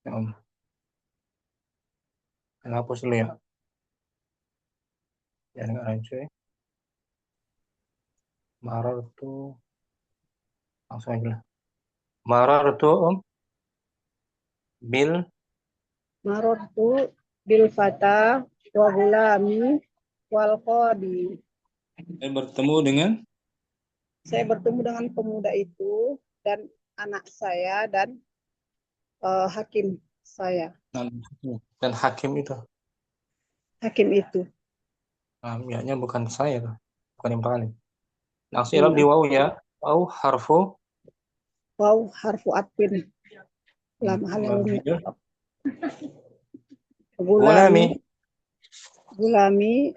Ya, Om. Hapus dulu ya. Jangan nggak rancu ya. Marar tuh langsung aja lah. Marar tuh Om. Bil. Marortu bil fata wa gulami wal qadi. Saya bertemu dengan Saya bertemu dengan pemuda itu dan anak saya dan hakim saya. dan hakim itu. Hakim itu. Nah, ya-nya bukan saya tuh. Bukan yang paling. Langsung di waw ya. Waw harfu Waw harfu atfin. Lam halil mabniun. gulami. Gulami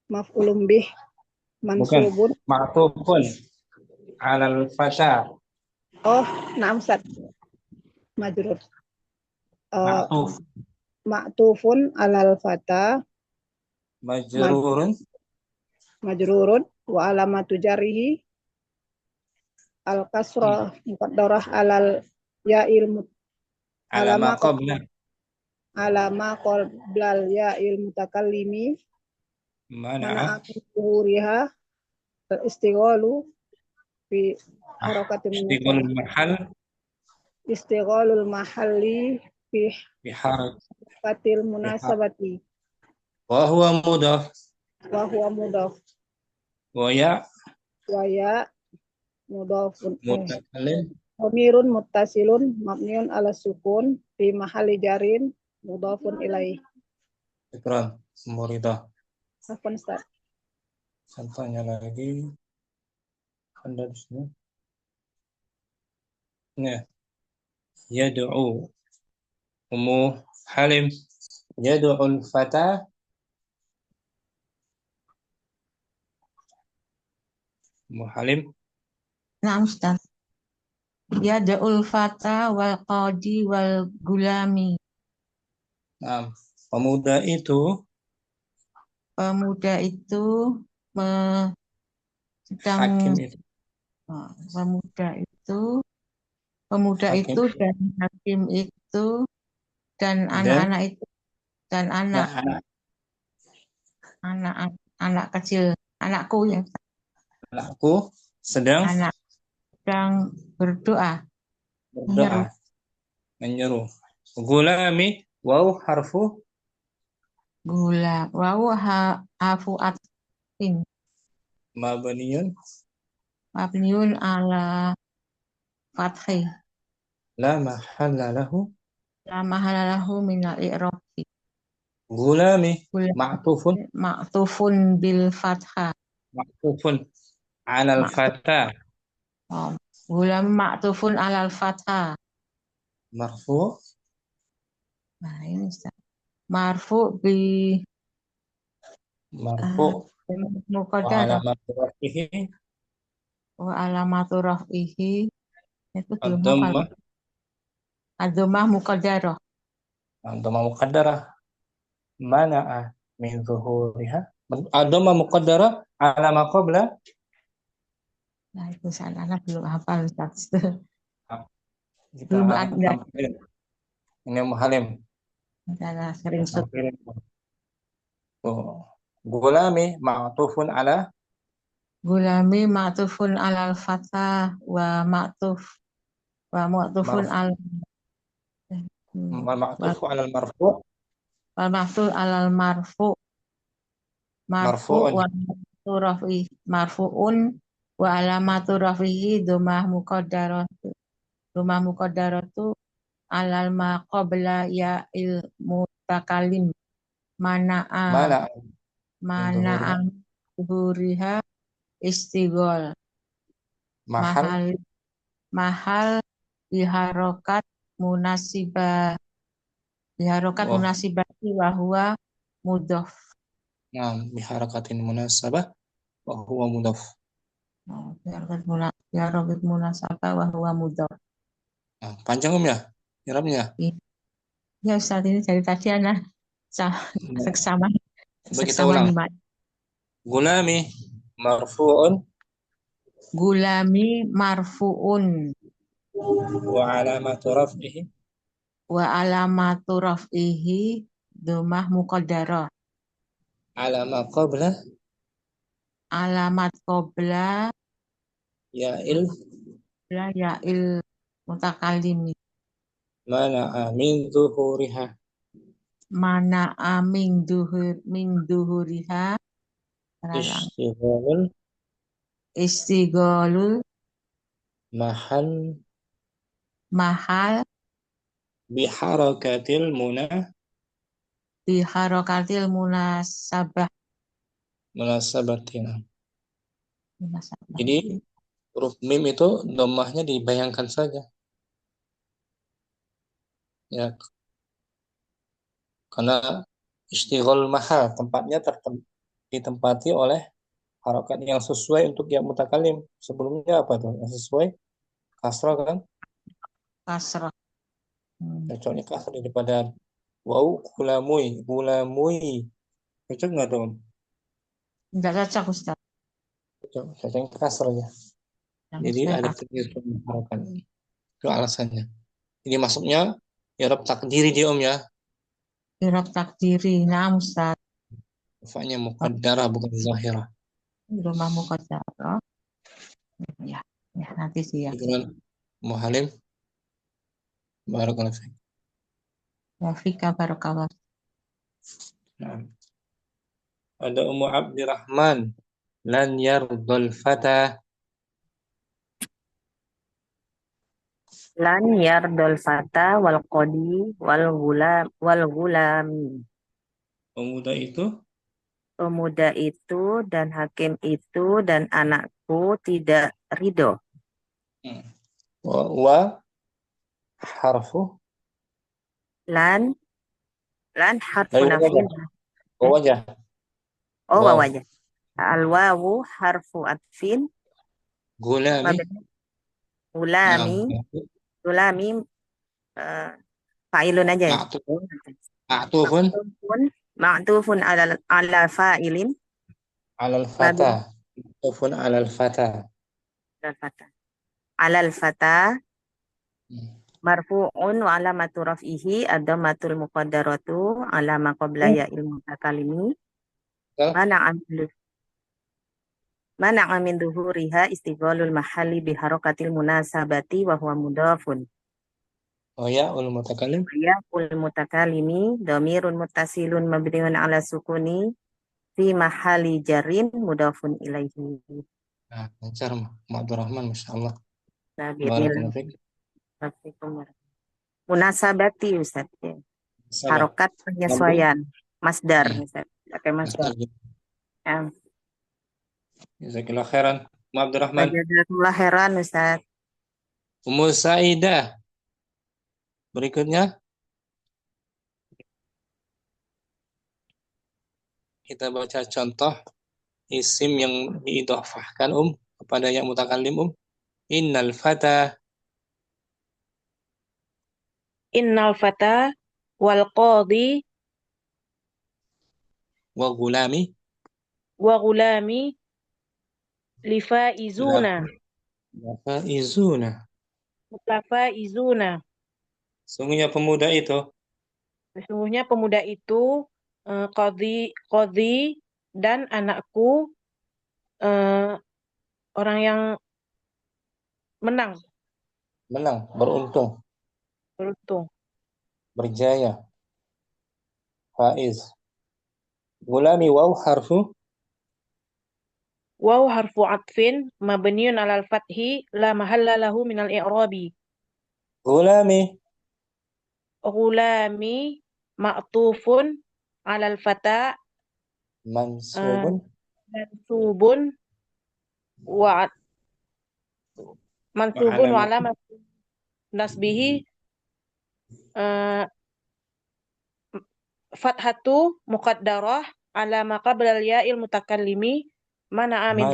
maf'ulun bih mansubun. Ma'tufun alal fata. Oh, na'am Ustaz. Majrur. Ma'tuf. Ma'tufun alal fata Majrurun. majrurun wa alamatu jarihi al kasrah muqaddarah alal ya'il Alama qabla. alama qablal ya'il mutakallimi mana zuhuriha al istighalu fi harakatil Istighalul mahal. istighalul mahalli fi Biharak. harakatil munasabati Wa huwa mudaf. wa huwa mudaf Wa ya wa ya mudafun mutakallim. dhamirun muttasilun mabniun ala sukun fi mahalli jarin mudafun ilaih. Syukran. Muridah. Afwan Ustaz. Saya tanya lagi. Anda di sini. Nah. Yad'u. Ummu Halim. Yad'ul fata. Ummu Halim. Nah, Ustaz. Yada'ul fata wal qadi wal gulami. Nah, pemuda itu sedang hakim itu. pemuda Hakim. itu dan hakim itu dan anak-anak itu dan anak kecil, anakku yang Anakku sedang berdoa. Menyeru. Gulami waw harfu Waw hafu atfin mabniun ala fathi la mahalla lahu min al-i'rab. Gulami ma'tufun bil fathah ma'tufun alal fata. Gulam ma'tufun alal fathah. Marfu. Nah, ini marfu bi muqaddar wa alamatu raf'ihi itu belum hafal. Ad-dhammah muqaddarah. Ad-dhammah muqaddarah. Mana'a min zuhuriha. Ad-dhammah muqaddarah ala ma qabla. Nah, itu anak belum hafal Ustaz. Belum ada. Ini Halim. Adalah sering Gulami ma'tufun ala Gulami ma'tufun alal fathah wa ma'tufun al ma'tuf alal marfu. Wal ma'tuf alal marfu wa marfu'un wa alamatu rafihi dhammah muqaddaratu alal ma qabla ya'il mutakallim mana'a zuhuriha istighol mahal biharokat munasibah biharokat Wah, munasibati wa huwa mudhof. nah, biharakatin munasabah wa huwa mudhaf. Biharokat munasabah wa huwa mudhof. Nah, panjang ya, irabnya. Ya Ustaz, ini dari tadi anak Nah, seksama coba kita seksama ulang. nyimak. Gulami marfu'un Gulami marfuun wa alamatu raf'ihi wa alamatu raf'ihi dhammah muqaddarah. alama qabla Alamat qabla ya'il ya'il mutakallimi. mana'a min zuhuriha Mana min duhuriha terhalang. Istighalul mahal mahal biharakatil biharokatil munasabatina. munasabah. Jadi huruf mim itu dhammahnya dibayangkan saja. Ya, karena istighol mahal tempatnya ditempati oleh harokat yang sesuai untuk yang mutakalim. Sebelumnya apa tuh? Yang sesuai kasrah kan? Kasrah. Cocoknya kasrah daripada wau gulamui. Cocok nggak dong? Enggak cocok Ustaz. Cocoknya kasrahnya. Jadi Saya ada penyusun harokat. Itu alasannya. Ini masuknya i'rab takdiri dia Om ya. I'rab takdiri. Nah Ustaz. Rafa'nya muqaddarah bukan zahirah. Rumah muqaddarah. Ya, ya nanti sih ya. Gimana? Muhalim. Barakallahu fiik. Ya fika barakallah. Nah. Ada Ummu Abdirrahman. Lan yardul fata. Lan yardol fata wal qadi wal gulami. Pemuda itu dan hakim itu dan anakku tidak ridho. Wa harfu Lan harfu nafin. wajah. Oh wajah. Al wawu harfu atfin. Gulami fa'ilun aja ya. Ma'tufun ala fa'ilin. Alal fata. Ma'tufun alal fata. Alal fata. Marfu'un wa alamatu raf'ihi ad-dhammatul muqaddaratu ala ma qabla ya'il mutakalimi. Mana'a min dhuhuriha istighalul mahalli bi harakatil munasabati wa huwa mudhafun. Ya'ul mutakallim. Ya'ul mutakalimi dhamirun muttasilun mabniun ala sukuni fi mahalli jarrin mudhafun ilaihi. Nah, lancar Abdurrahman masyaallah. Barakallahu fiik. Munasabati Ustaz. Harokat penyesuaian. Masdar Ustaz. Pakai masdar. Jazakallahu khairan. Abdurrahman. Jazakallahu khairan Ustaz. Ummu Saidah. Berikutnya kita baca contoh isim yang diidhofahkan kepada yang mutakallim Innal fata wal qadi wa gulami lifaizuna. Sesungguhnya pemuda itu qadi dan anakku orang yang menang, beruntung, berjaya, faiz. Gulami waw harfu atfin mabniun alal fathi la mahalla lahu minal i'rabi. Gulami ma'tufun alal fata mansubun wa alamat nasbihi fathatu muqaddarah ala ma qabla al-ya'il mutakallimi mana'a min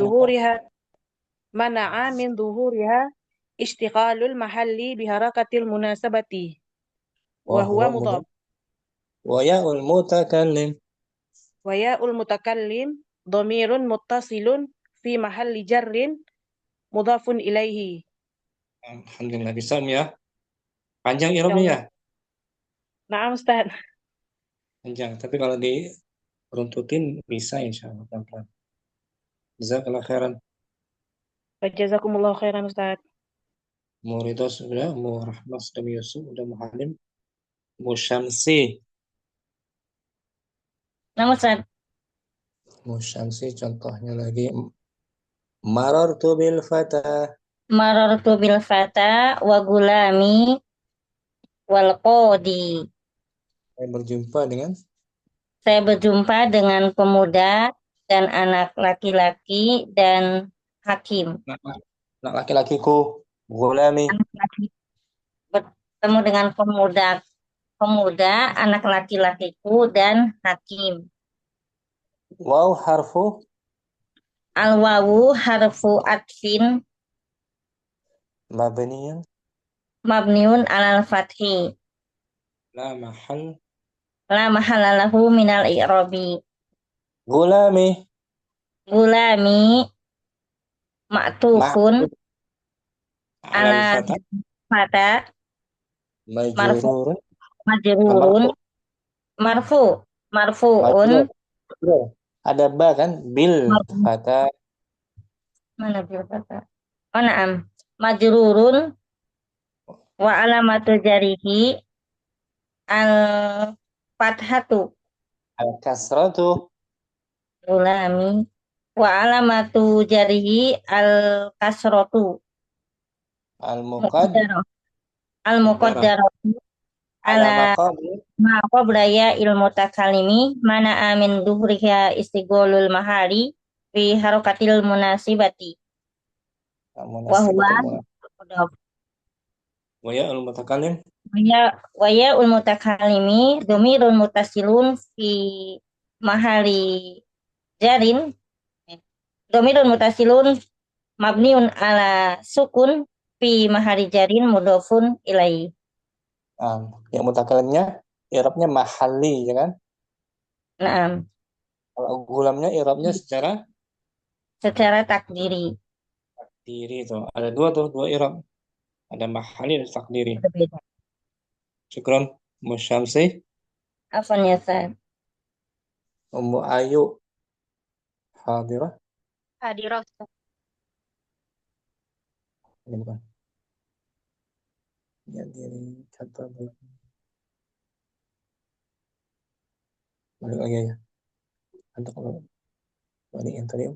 Mana dhuhuriha ishtighalul mahalli biharakatil munasabati wa وهو huwa mudhaf. مضاف وياء المتكلم Wa ya'ul mutakallim dhamirun muttasilun fi mahalli jarrin mudhafun ilaihi. Alhamdulillah bisa ya. Panjang i'rabnya ya? Na'am Ustaz. Panjang, tapi kalau diruntutin bisa insyaallah pelan-pelan. Jazakallah khairan. Wa jazakumullahu khairan Ustaz. Murido sudah, Rahmat sudah, Yusuf sudah, Muhalim, Musyamsi. Nama Ustaz. Musyamsi contohnya lagi marartu bil fata. Marartu bil fata wa gulami wal qadi. Saya berjumpa dengan pemuda dan anak laki-laki dan hakim. Anak laki-lakiku, gulami. Anak laki bertemu dengan pemuda, anak laki-lakiku dan hakim. Waw harfu Al-wawu harfu atfin mabniun alal fathi la mahal la mahallalahu minal i'rabi. gulami ma'tufun ala fata majrurun marfu'un. Ada ba kan bil fata. Mana bil fata? Oh na'am. Majrurun wa alamatu jarihi al fathatu al kasratu ulami wa alamatu jarihi al kasratu al muqaddaratu ala ma qablaya ilmu takalimi mana amin duhriha istigholul mahari fi harakatil munasibati wa huwa wa ya al mutakallim wa ya ul mutakallimi dhamirun muttasilun fi mahali jarin dhamirun muttasilun mabniun ala sukun fi mahali jarin mudhafun ilaihi. Yang mutakallimnya i'rabnya mahalli ya kan? Naam. Kalau gulamnya i'rabnya secara takdiri. Takdiri itu ada dua i'rab. Ada mahalli dan takdiri. Berbeda. Syukran Musyamsi. Afwan ya Ustaz. Ummu Ayu hadirah. Hadirah Ustaz. Ini bukan. Ya diri kata balik lagi ya. Untuk balik yang tadi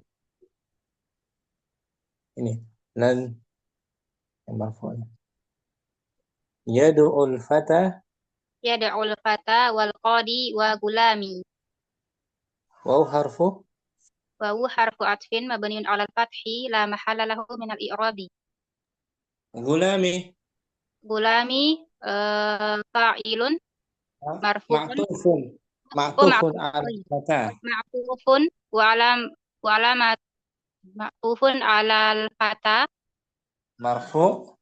ini lan yang marfu'nya. Yad'ul fata wal qadi wa gulami. Waw harfu atfin mabniun 'alal fathi la mahalla lahu min al-i'rabi. Gulami fa'ilun marfu'un ma'tufun 'alal fata. Ma'tufun wa alamat ma'tufun 'alal fata marfu'un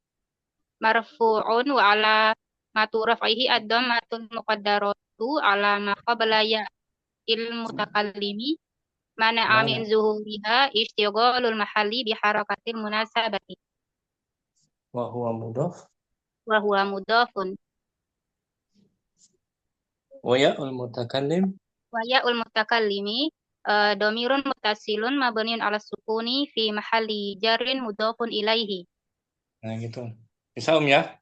wa alamatu raf'ihi ad-dhammatul muqaddaratu 'ala ma qabla ya'il mutakallimi mana'a min zuhuriha ishtighalul mahalli bi harakatil munasabati wa huwa mudhafun wa ya'ul mutakallimi dhamirun muttasilun mabniun 'ala sukuni fi mahalli jarrin mudhafun ilaihi. Nah gitu. Bisa ya?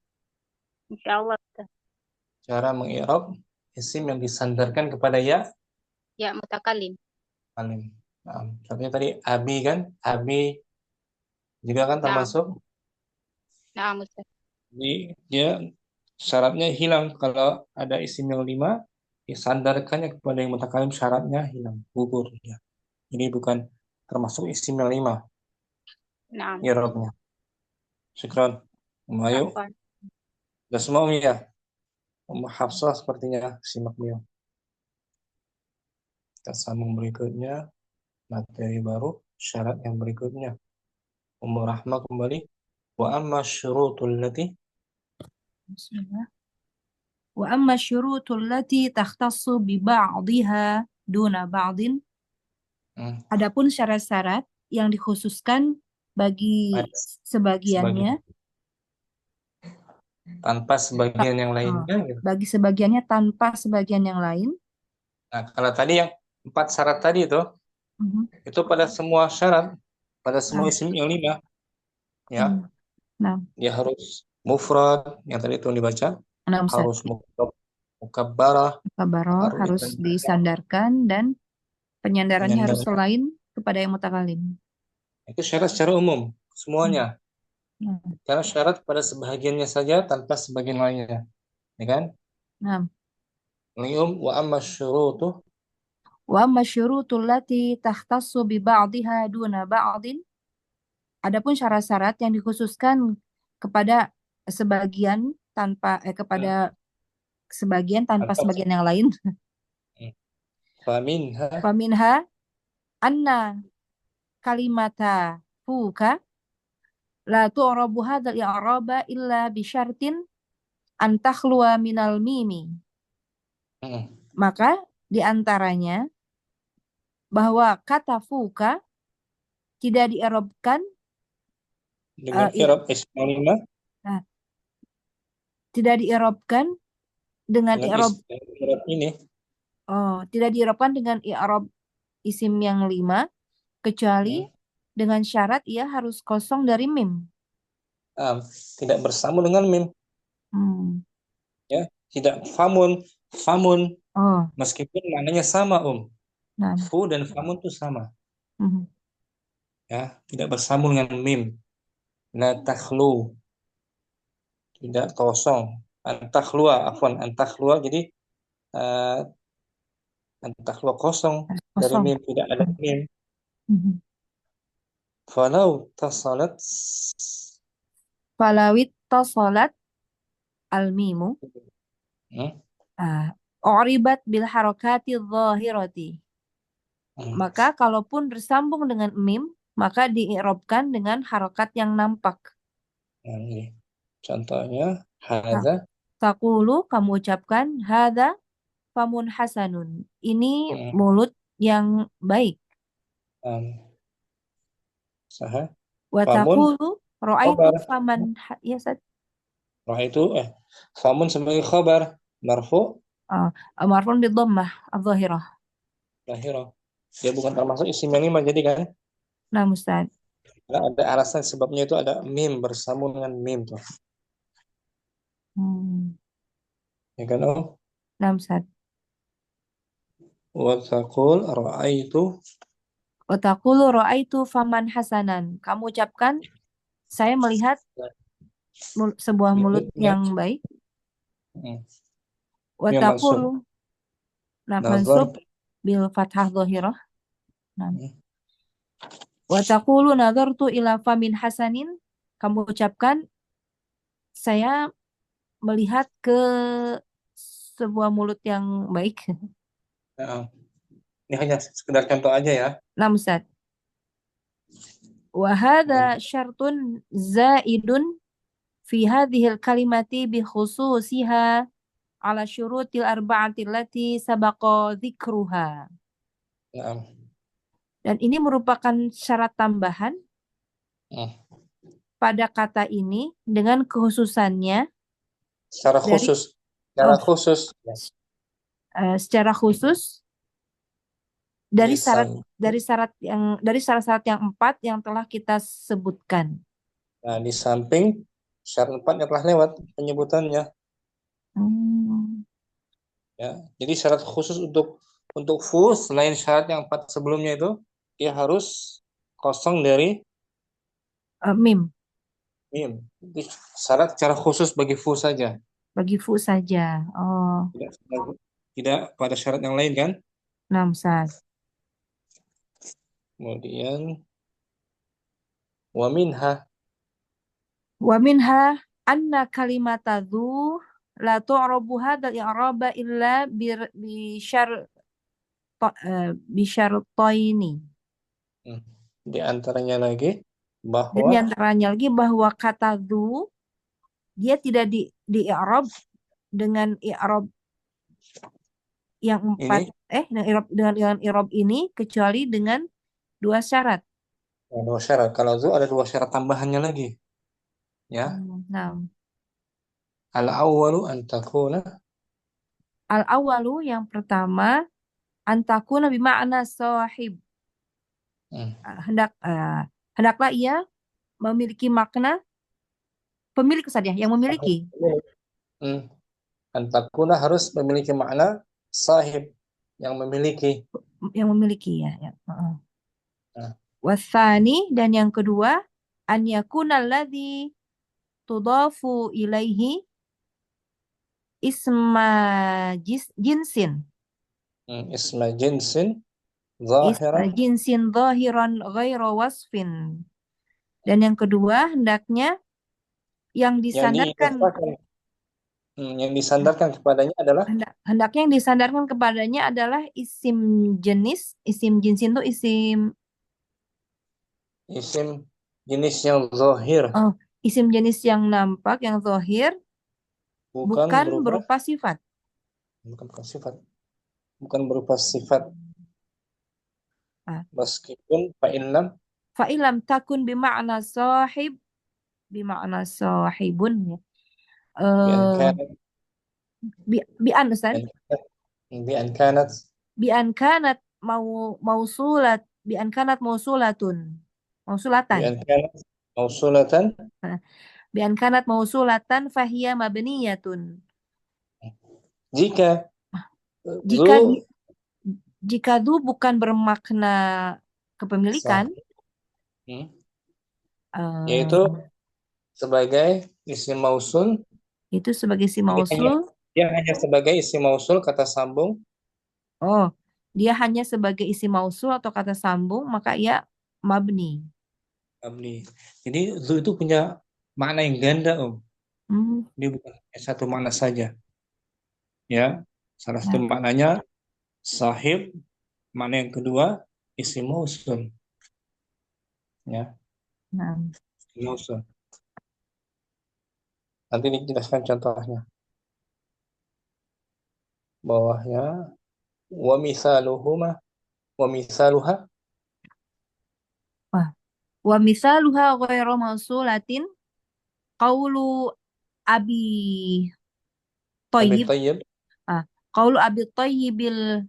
Insyaallah. Cara mengi'rab isim yang disandarkan kepada ya mutakallim. Nah, contohnya tadi abi kan? Abi juga kan termasuk. Nah, Ustaz. Jadi dia syaratnya hilang kalau ada isim yang 5 disandarkannya kepada yang mutakallim syaratnya hilang, gugur ya. Jadi bukan termasuk isim yang 5. Nah. I'rabnya. Syukran. Ayo. Sudah semua ya. Hafsah sepertinya simak beliau. Kita sambung berikutnya, materi baru, syarat yang berikutnya. Ummu Rahmah kembali. Wa amma syurutul lati. Bismillah. Wa amma syurutul lati takhtassu bi ba'dihha duna ba'din. Adapun syarat-syarat yang dikhususkan bagi Ada sebagiannya, tanpa sebagian yang lainnya gitu. bagi sebagiannya tanpa sebagian yang lain. Nah, kalau tadi yang 4 syarat tadi itu pada semua syarat, pada semua isim yang 5, ya, Nah, dia harus mufrad, yang tadi itu dibaca, Ustaz. harus mukabbarah, Kabaroh harus disandarkan dan penyandarannya harus selain kepada yang mutakalim. Itu syarat secara umum, semuanya. Karena syarat pada sebahagiannya saja tanpa sebagian lainnya. Ya kan? Nah. Wa amma syurutu. Wa amma syurutul lati takhtassu bi ba'dihha duna ba'din. Adapun syarat-syarat yang dikhususkan kepada sebagian tanpa kepada sebagian tanpa sebagian yang lain. Faminha anna kalimata fuka la tu'rabu hadzal i'raba illa bi syartin an takhluwa minal mimi. Maka di antaranya bahwa kata fuka tidak di'rabkan dengan i'rab isim 5. Tidak di'rabkan dengan i'rab ini. Tidak di'rabkan dengan i'rab isim yang 5 kecuali dengan syarat ia harus kosong dari mim. Tidak bersambung dengan mim. Ya, tidak famun. Meskipun maknanya sama, Fu dan famun itu sama. Ya, tidak bersambung dengan mim. La takhlu. Tidak kosong. Antakhlua, jadi antakhlua kosong dari mim, tidak ada mim. Falau tasalat al-mimu uribat bil harakati dhahirati. Maka kalaupun bersambung dengan mim, maka di'irabkan dengan harokat yang nampak. Contohnya hadza. Taqulu, kamu ucapkan hadza famun hasanun. Ini mulut yang baik. Wa taqulu ra'aitu faman famun sebagai khabar marfu. Marfu'un bi dhammah adh-dhahirah. Dia bukan termasuk isim yang 5 jadi kan? Nah, Ustaz. Nah, ada alasan sebabnya itu ada mim bersambung dengan mim tuh. Ya kan, Nah, Ustaz. Wa taqulu ra'aitu faman hasanan. Kamu ucapkan saya melihat sebuah mulut yang baik. Wa taqulu mansub bil fathah dhahirah. Wa taqulu nadartu ila famin hasanin. Kamu ucapkan saya melihat ke sebuah mulut yang baik. Ini hanya sekedar contoh aja ya. Nah, Ustaz. Wa hadza syartun zaidun fi hadhil kalimati bi khususiha ala syurutil arba'ati allati sabaqa dzikruha. Dan ini merupakan syarat tambahan pada kata ini dengan kekhususannya secara khusus dari syarat-syarat yang 4 yang telah kita sebutkan. Nah, di samping syarat 4 yang telah lewat penyebutannya. Ya, jadi syarat khusus untuk fu selain syarat yang 4 sebelumnya itu dia harus kosong dari mim. Itu syarat secara khusus bagi fu saja. Bagi fu saja. Tidak pada syarat yang lain kan? Nah, Ustaz. Kemudian wa minha anna kalimata dzu la tu'rabu hadzal i'raba illa bi bisyartaini. Di antaranya lagi Dan bahwa diantaranya lagi bahwa kata dzu dia tidak di i'rab dengan i'rab yang empat dengan i'rab ini kecuali dengan dua syarat. dua syarat. Kalau zu ada dua syarat tambahannya lagi. Ya. Nah, Al-awwalu an takuna al-awalu yang pertama antakuna bima'na sahib. Hendaklah ia memiliki makna pemilik saja yang memiliki. Antakuna harus memiliki makna sahib yang memiliki. Yang memiliki ya. Wasani dan yang kedua an yakuna alladhi tudafu ilaihi isma jinsin. Isma jinsin Isma zahiran. jinsin zahiran ghaira wasfin. Dan yang kedua hendaknya yang disandarkan kepadanya adalah hendaknya yang disandarkan kepadanya adalah isim jenis. Isim jinsin itu isim jenis yang zahir. Isim jenis yang nampak, yang zahir, bukan berupa sifat. Bukan berupa sifat. Meskipun fa'ilam takun bima'na sahib, bima'na sahibun ya. Bi'an Ustaz? Bi'an kanat mausulat, bi'an kanat mausulatan. Bi'an kanat mausulatan fahiya mabniyatun. Jika du bukan bermakna kepemilikan, yaitu sebagai isim mausul. Itu sebagai isim mausul. Dia hanya sebagai isim mausul kata sambung. Dia hanya sebagai isim mausul atau kata sambung, maka ia mabni. Jadi zu itu punya makna yang ganda, Dia bukan satu makna saja. Ya, salah satu maknanya sahib, makna yang kedua isim mausul. Ya. Isim mausul. Nanti dijelaskan contohnya. Bawahnya wa misaluha wa misaluha ghairu mausulatin qaulu Abi Thayyib. Qaulu Abi Thayyibil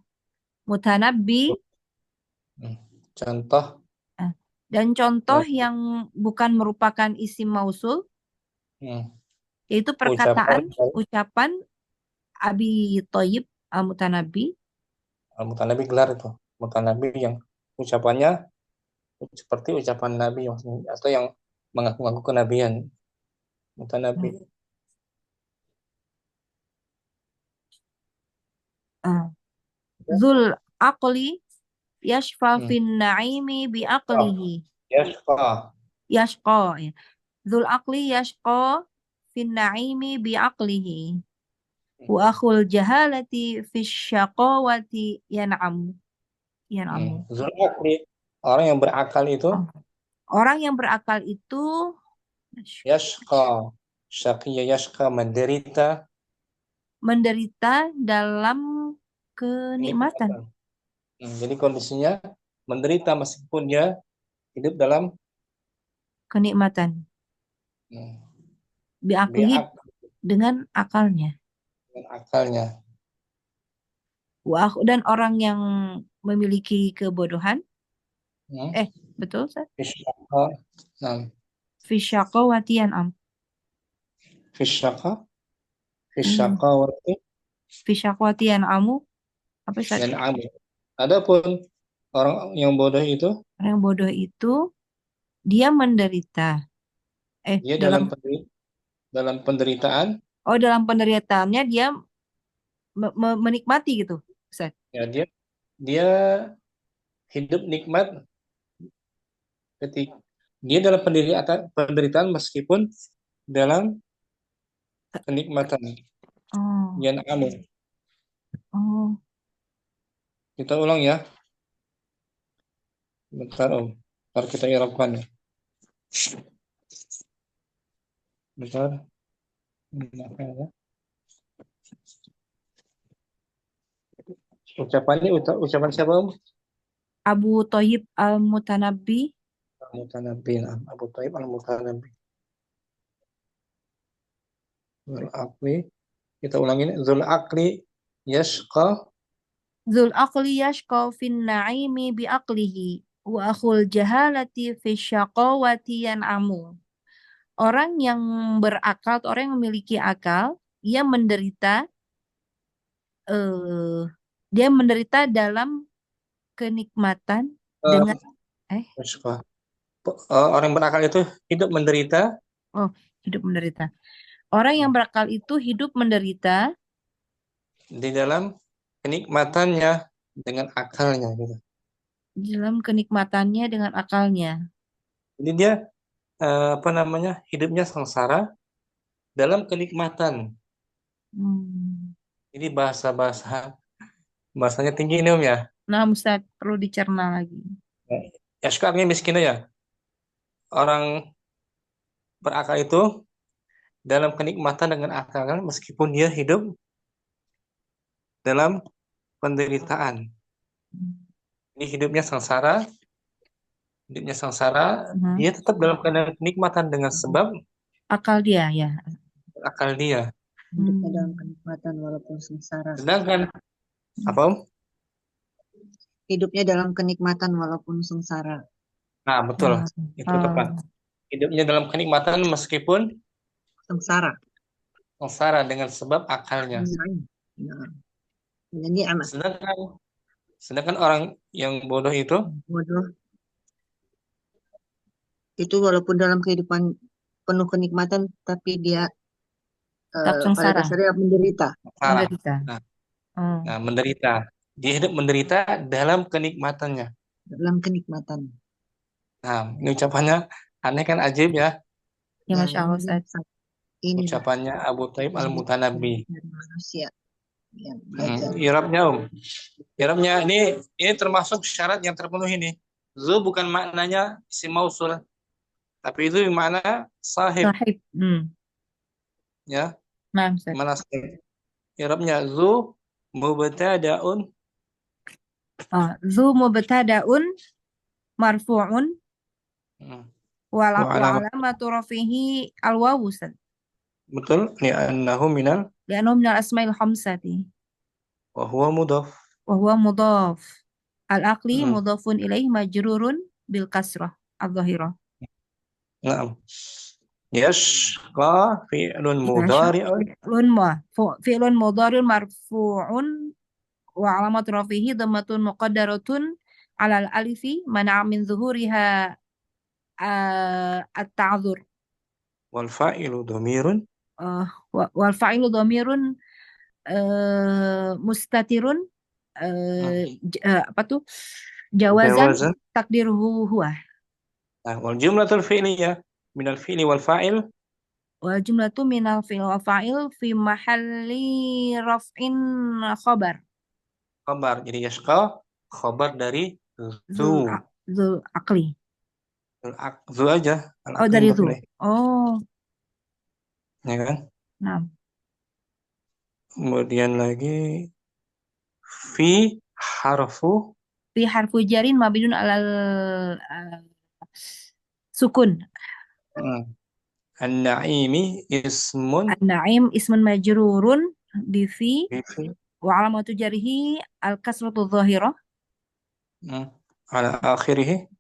Mutanabbi. Contoh. Dan contoh yang bukan merupakan isim mausul, yaitu perkataan, ucapan Abi Thayyib Al-Mutanabbi. Al-Mutanabbi gelar itu. Mutanabbi yang ucapannya seperti ucapan Nabi atau yang mengaku-ngaku kenabian. Mutanabbi. Zul aqli yashfa fin na'imi bi aqlihi. Yashqa. Zul aqli yashqa fin na'imi bi aqlihi. Wa akhul jahalati fi syaqawati yan'amu. Zul aqli, orang yang berakal itu. Orang yang berakal itu yashqa. Syaqiyya yashqa, menderita. Menderita dalam kenikmatan. Jadi kondisinya menderita meskipun dia hidup dalam kenikmatan. Bi'aqlihi, dengan akalnya. Dan orang yang memiliki kebodohan. Betul, Ustaz? Fi syaqawati yan'am. Fi syaqawati yan'amu. Apa Ustaz? Adapun orang yang bodoh itu. Orang yang bodoh itu dia menderita. Dia dalam penderitaan. Dalam penderitaannya dia menikmati gitu, Ustaz. Ya, dia hidup nikmat ketika dia dalam penderitaan meskipun dalam kenikmatan. Yan'amu. Kita ulang ya. Bentar Om. Bentar kita i'rabkan ya. Bentar. Ucapannya ucapan siapa Om? Abu Thayyib Al-Mutanabbi. Al-Mutanabbi. Abu Thayyib Al-Mutanabbi. Zul Aqli. Kita ulangin. Zul Aqli yashqa. Dzul aqli yashqa fin na'imi bi aqlihi wa akhul jahalati fi syaqawati yan'amu. Orang yang berakal, atau orang yang memiliki akal, ia menderita dalam kenikmatan dengan Yashqa. Orang berakal itu hidup menderita. Hidup menderita. Orang yang berakal itu hidup menderita di dalam kenikmatannya dengan akalnya gitu. Di dalam kenikmatannya dengan akalnya. Jadi dia hidupnya sengsara dalam kenikmatan. Ini bahasanya tinggi nih Om ya. Nah, Ustaz, perlu dicerna lagi. Ya sekarang miskin ya. Orang berakal itu dalam kenikmatan dengan akal meskipun dia hidup dalam penderitaan. Ini hidupnya sengsara, dia tetap dalam kenikmatan dengan sebab akal dia ya. Akal dia. Hidupnya dalam kenikmatan walaupun sengsara. Sedangkan apa Om? Hidupnya dalam kenikmatan walaupun sengsara. Nah, betul. Itu tepat. Hidupnya dalam kenikmatan meskipun sengsara dengan sebab akalnya. Jadi sedangkan orang yang bodoh itu walaupun dalam kehidupan penuh kenikmatan tapi dia sengsara. pada dasarnya menderita. Nah, menderita. Dia hidup menderita dalam kenikmatannya. Dalam kenikmatan. Nah, ini ucapannya aneh kan, ajib ya. Ya, Masya Allah, Ustaz. Ini ucapannya Abu Thayyib Al-Mutanabbi. Manusia. I'rabnya Om. I'rabnya ini termasuk syarat yang terpenuhi ini. Zu bukan maknanya isim mausul, tapi itu makna sahib. Ya. Nah, mana sahib? I'rabnya zu mubtada'un. Zu mubtada'un marfu'un wa alamatu rafihi al-wawu. Betul, li'annahu minal asma'il khamsati. Wa huwa mudhaf. Al-aqli mudhafun ilaih majrurun bil kasrah adh-dhahirah. Naam. Yashqa fi'lun mudhari'un. Fi'lun mudhari'un marfu'un wa alamatu rafihi dhammatun muqaddaratun 'alal alifi mana'a min zuhuriha at-ta'dzur. Wal fa'ilu dhamirun mustatirun jawazan takdiruhu huwa. Nah, wal jumlatul fi'liyah minal fi'li wal fa'il. Wal jumlatu minal fi'li wal fa'il fi mahalli raf'in khabar. Jadi yashqa khabar dari zu aqli. Zu aja. Dari zu. Ya kan? Nah. Kemudian lagi fi harfu jarin mabniun alal sukun. An-na'imi ismun. An-na'im ismun majrurun bi fi wa alamatu jarihi al-kasratu dhahirah ala akhirih.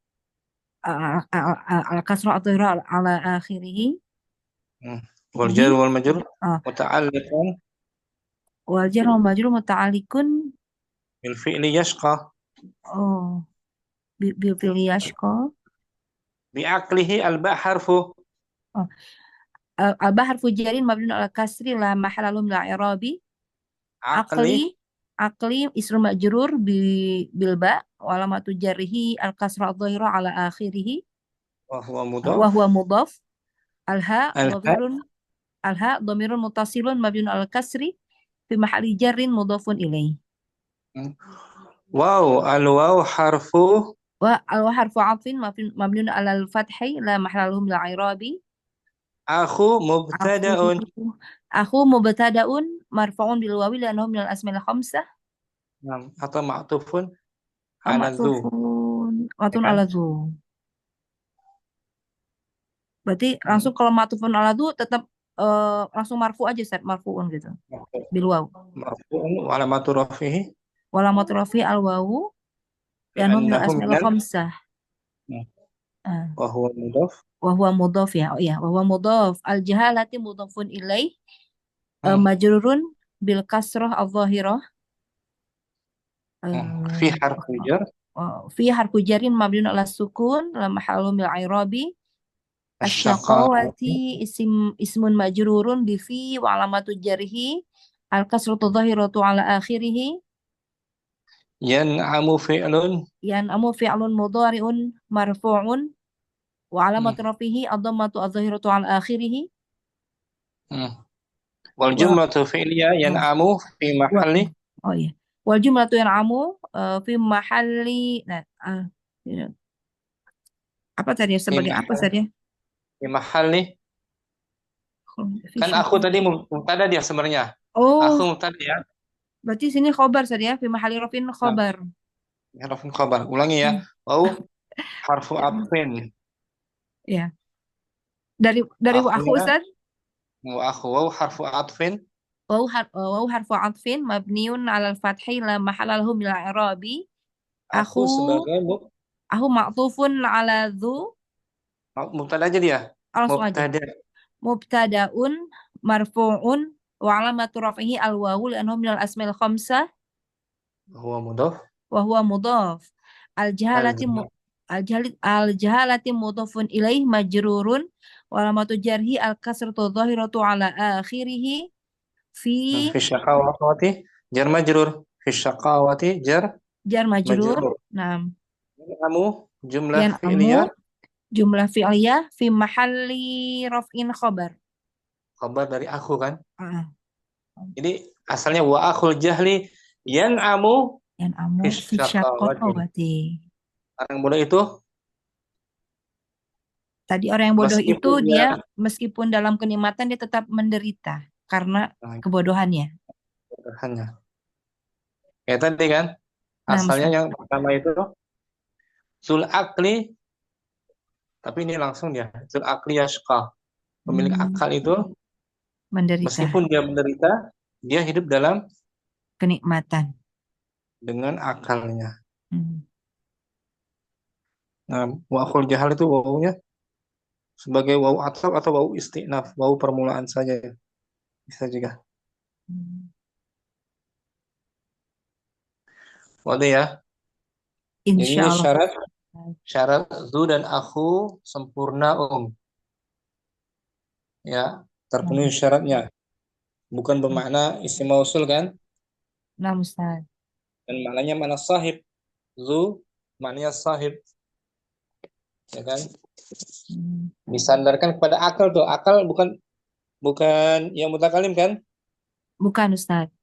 Al-kasratu dhahirah ala akhirih. Wal jar wal majrur muta'alliqun. Wal jar wal majrur muta'alliqun bil fi'li yashqa. Bil fi'li yashqa. Bi aqlihi al-ba' harfu. Al-ba' harfu jarin mabniun ala kasri la mahalla lahu min al-i'rabi. Aqli ismu majrur bil ba' wa alamatu jarrihi al-kasra adh-dhahira ala akhirih. Wa huwa mudhaf. Al-ha dhamirun muttasilun mabniun ala kasri fi mahalli jarrin mudhafun ilaih. Wow, al-waw harfu وحرف عطف مبني على الفتح لا محل له من الإعراب. akhu أخو mubtada'un. أخو مبتدأ مرفوع بالواو لأنه من الأسماء الخمسة. Atau ma'tufun أو ala معطوف dhu, معطوف ya kan? على ذو. Berarti langsung kalau معطوف على ذو tetap langsung marfu aja Ustaz, marfuun gitu. Bil waw. Marfu'un wa alamatu rafihi Wala matrafi al wawu لأنه من li'annahu الأسماء minal الخمسة. wa huwa mudhaf. وهو مضاف ya. Oh iya, وهو مضاف. الجهالة مضاف إليه Hmm. مجرور بالكسرة الظاهرة. Fi harfu jar في حرف جر مبني على السكون لا محل من الإعراب. asyaqawati الشقاوة اسم مجرور بفي وعلامة جره الكسرة الظاهرة على آخره. yan'amu fi'lun ينعم فعل مضارع مرفوع وعلامة hmm. رفعه الضمة الظاهرة على آخره. Wal و... jumlatu fi'liyah yan'amu fi و... mahalli Oh iya. والجملة ينعم في محل apa tadi ya? fi Sebagai apa tadi ya? mahalli في kan شيء. aku tadi mubtada dia sebenarnya. Oh, Aku mubtada ya. berarti sini khobar tadi ya? Fi mahali rafin Nah, khobar. harfun khabar. Ulangi ya. Wau harfu atfin. Ya. Dari aku Akhunya Ustaz. wa akhu wau harfu atfin Waw harfu atfin mabniun 'alal fathi la mahalla lahu min al-i'rabi. aku sebagai Aku ma'tufun 'ala dzu. mubtada aja dia. Langsung aja. Mubtada. Mubtada'un marfu'un wa 'alamatu raf'ihi al-wawu li'annahu min al-asma'il khamsah Huwa mudhaf. wa huwa mudhaf. Al-jahalati mudhafun ilaih majrurun wa 'alamatu jarhi al-kasratu dhahiratu 'ala akhirih fi Fi syaqawati jar majrur. Fi syaqawati jar jar majrur. majrur. Naam. Kamu jumlah Yan'amu fi'liyah jumlah fi'liyah fi mahalli raf'in khabar. khabar dari aku kan. Ah, Jadi asalnya wa akhul jahli yan'amu yan'amu fi fi syaqawati. syaqawati. Orang bodoh itu Tadi orang yang bodoh itu meskipun dia meskipun dalam kenikmatan dia tetap menderita karena kebodohannya. hanya ya tadi kan Nah, asalnya Ustaz. yang pertama itu zul akli, tapi ini langsung dia zul akli yashqa, pemilik akal itu Menderita meskipun dia menderita dia hidup dalam kenikmatan. dengan akalnya. Hmm. Nah, wa akhul jahal itu wawunya sebagai wawu ataf atau wawu istinaf, wawu permulaan saja bisa juga. Waduh ya. Jadi ini Insya syarat zu dan aku sempurna ya, terpenuhi syaratnya. Bukan bermakna isim mausul kan? Nah, Ustaz. Dan maknanya mana sahib. Zu maknanya sahib. Ya kan? Disandarkan kepada akal tuh. Akal bukan yang mutakalim kan? Bukan, Ustaz.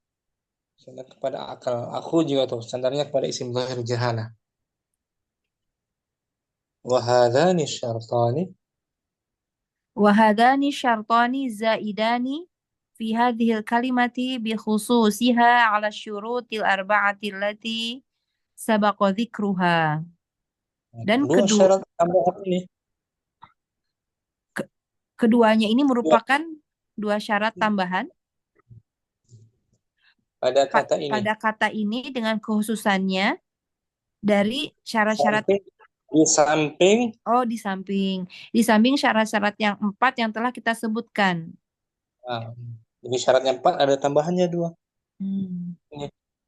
Sandar kepada akal. Aku juga tuh sandarnya kepada isim zahir jahala. Wahadani syartani وهذان الشرطان زائدان في هذه الكلمة بخصوصها على الشروط الأربعة التي سبق ذكرها. Dan dua syarat tambahan ini. Keduanya ini merupakan dua syarat tambahan pada kata ini. Pada kata ini dengan kekhususannya dari syarat-syarat di samping syarat-syarat yang 4 yang telah kita sebutkan. Nah, jadi syaratnya 4 ada tambahannya 2.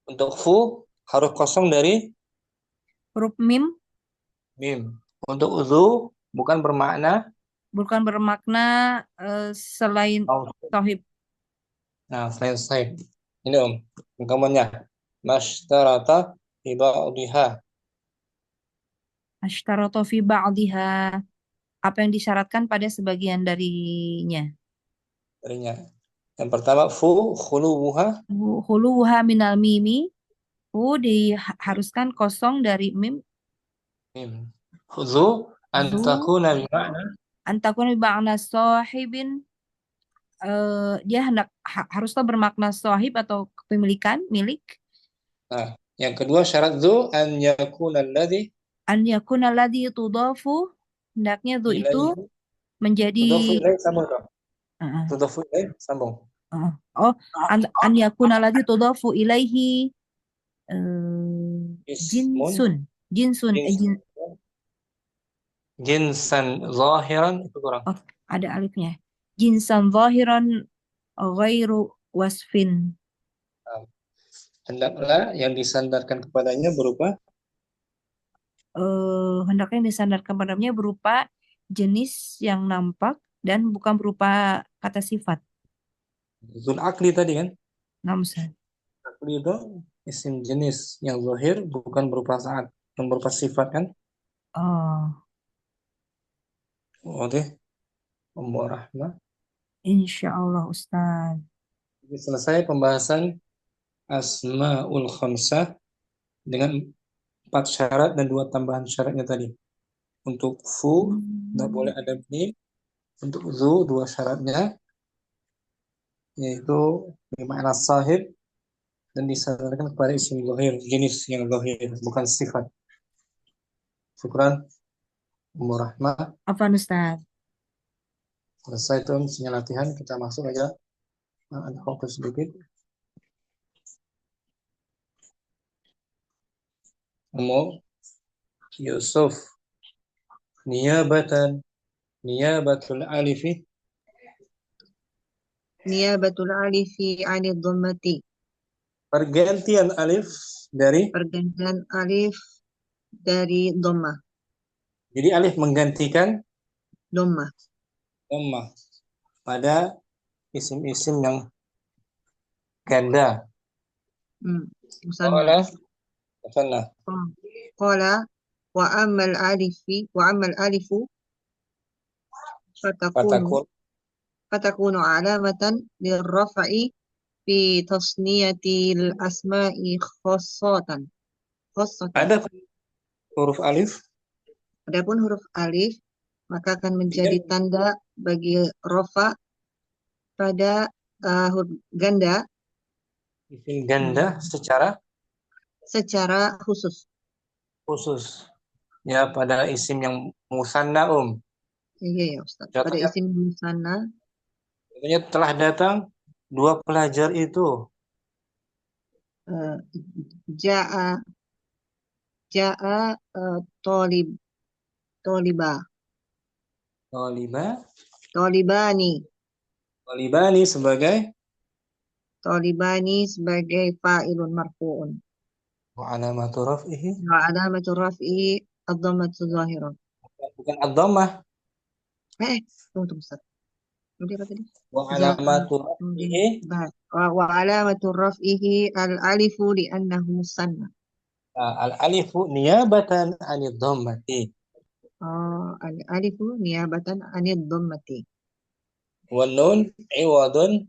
Untuk fu harus kosong dari huruf mim. Untuk uzu bukan bermakna selain sahib. Nah, selain sahib. Ini rekamannya. Mashtarata fi ba'diha. Ashtarata fi ba'diha. Apa yang disyaratkan pada sebagian darinya. Yang pertama fu khuluha minal mimi diharuskan kosong dari mim. Mim. Zu an Zu takuna bima'na antakun bima'na sahibin. Dia haruslah bermakna sahib atau kepemilikan, milik. Nah, yang kedua syarat zu an yakuna alladhi An yakuna alladhi tudafu. Hendaknya zu itu ilaihi menjadi tudafu ilaih sambung dong. uh, Tudafu ilaih sambung. an yakuna alladhi tudafu ilaihi Ismun jinsun jins, jinsan zahiran itu kurang. ada alifnya. Jinsan zahiran ghairu wasfin. Hendaklah yang disandarkan kepadanya berupa Hendaknya disandarkan padanya berupa jenis yang nampak dan bukan berupa kata sifat. zul akli tadi kan? Namsan. Akli itu isim jenis yang zahir bukan berupa saat, bukan berupa sifat kan? Oke. Ummu Rahmah. Insya Allah Ustaz. Jadi selesai pembahasan Asmaul Khamsah dengan 4 syarat dan 2 tambahan syaratnya tadi. Untuk fu tidak boleh ada mim. Untuk zu 2 syaratnya yaitu bermakna sahib dan disandarkan kepada isim zahir, jenis yang zahir, bukan sifat. Syukran Ummu Rahmah. Apa Ustaz? Selesai tuh misinya latihan, kita masuk aja. Ada fokus sedikit. Ummu Yusuf niyabatul alifi Niyabatul alifi anid dhammati. pergantian alif dari Pergantian alif dari dhammah. jadi alif menggantikan Dhammah. dhammah pada isim-isim yang ganda. Musanna. Musanna. Qala wa ammal alifu fatakunu alamatan lirraf'i fi tasniyatil asma'i khassatan. Ada huruf alif. Adapun huruf alif maka akan menjadi tanda bagi rafa pada huruf ganda. Isim ganda secara khusus. Ya, pada isim yang musanna Iya ya Ustaz. Pada isim musanna. Contohnya telah datang 2 pelajar itu. Ja'a Tolibani sebagai fa'ilun marfu'un. Wa alamatu raf'ihi ad-dhammatu zahirah. Bukan ad-dhammah. Tunggu Ustaz. Apa tadi? Wa alamatu raf'ihi al-alifu li'annahu musanna. Al-alifu niyabatan 'anid dhammati. Al-alifu niyabatan 'anid dhammati. Wan nun iwadun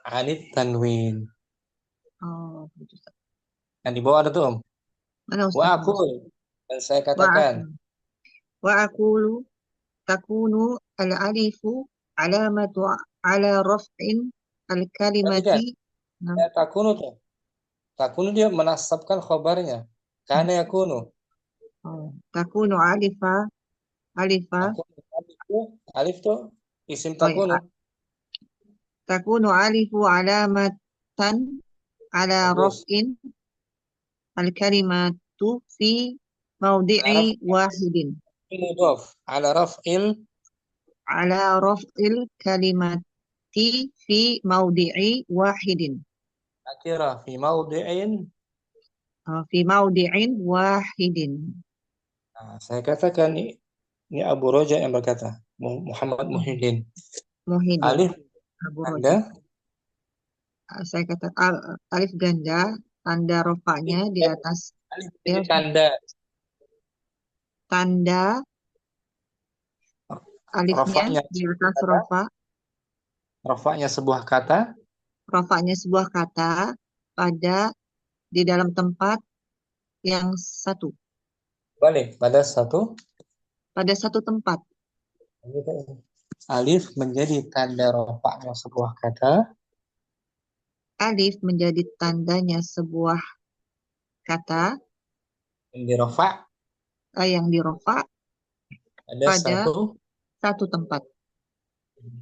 'anid tanwin. Yang di bawah ada tuh Mana Ustaz? Wa aqul, dan saya katakan. Wa aqulu takunu al-alifu alamatu ala raf'in al-kalimati. Takunu dia menasabkan khabarnya. Kana yakunu. Takunu alifa. Alif tuh isim takunu. Takunu alifu alamatan ala raf'in al-kalimatu fi mawdi'i wahidin. Mudhaf ala raf'il kalimati fi mawdi'i wahidin. Akhirah fi mawdi'in wahidin. Nah, saya katakan ini Abu Roja yang berkata, Muhammad Muhyiddin. Alif ganda. Saya kata alif ganda, tanda rofanya di atas. Alif tanda alifnya di atas rofa. Rofanya sebuah kata. rafa'nya sebuah kata di dalam tempat yang satu, Balik pada satu. pada satu tempat. Alif menjadi tanda rofaknya sebuah kata Alif menjadi tandanya sebuah kata yang dirofak yang dirofa ada pada satu. satu tempat.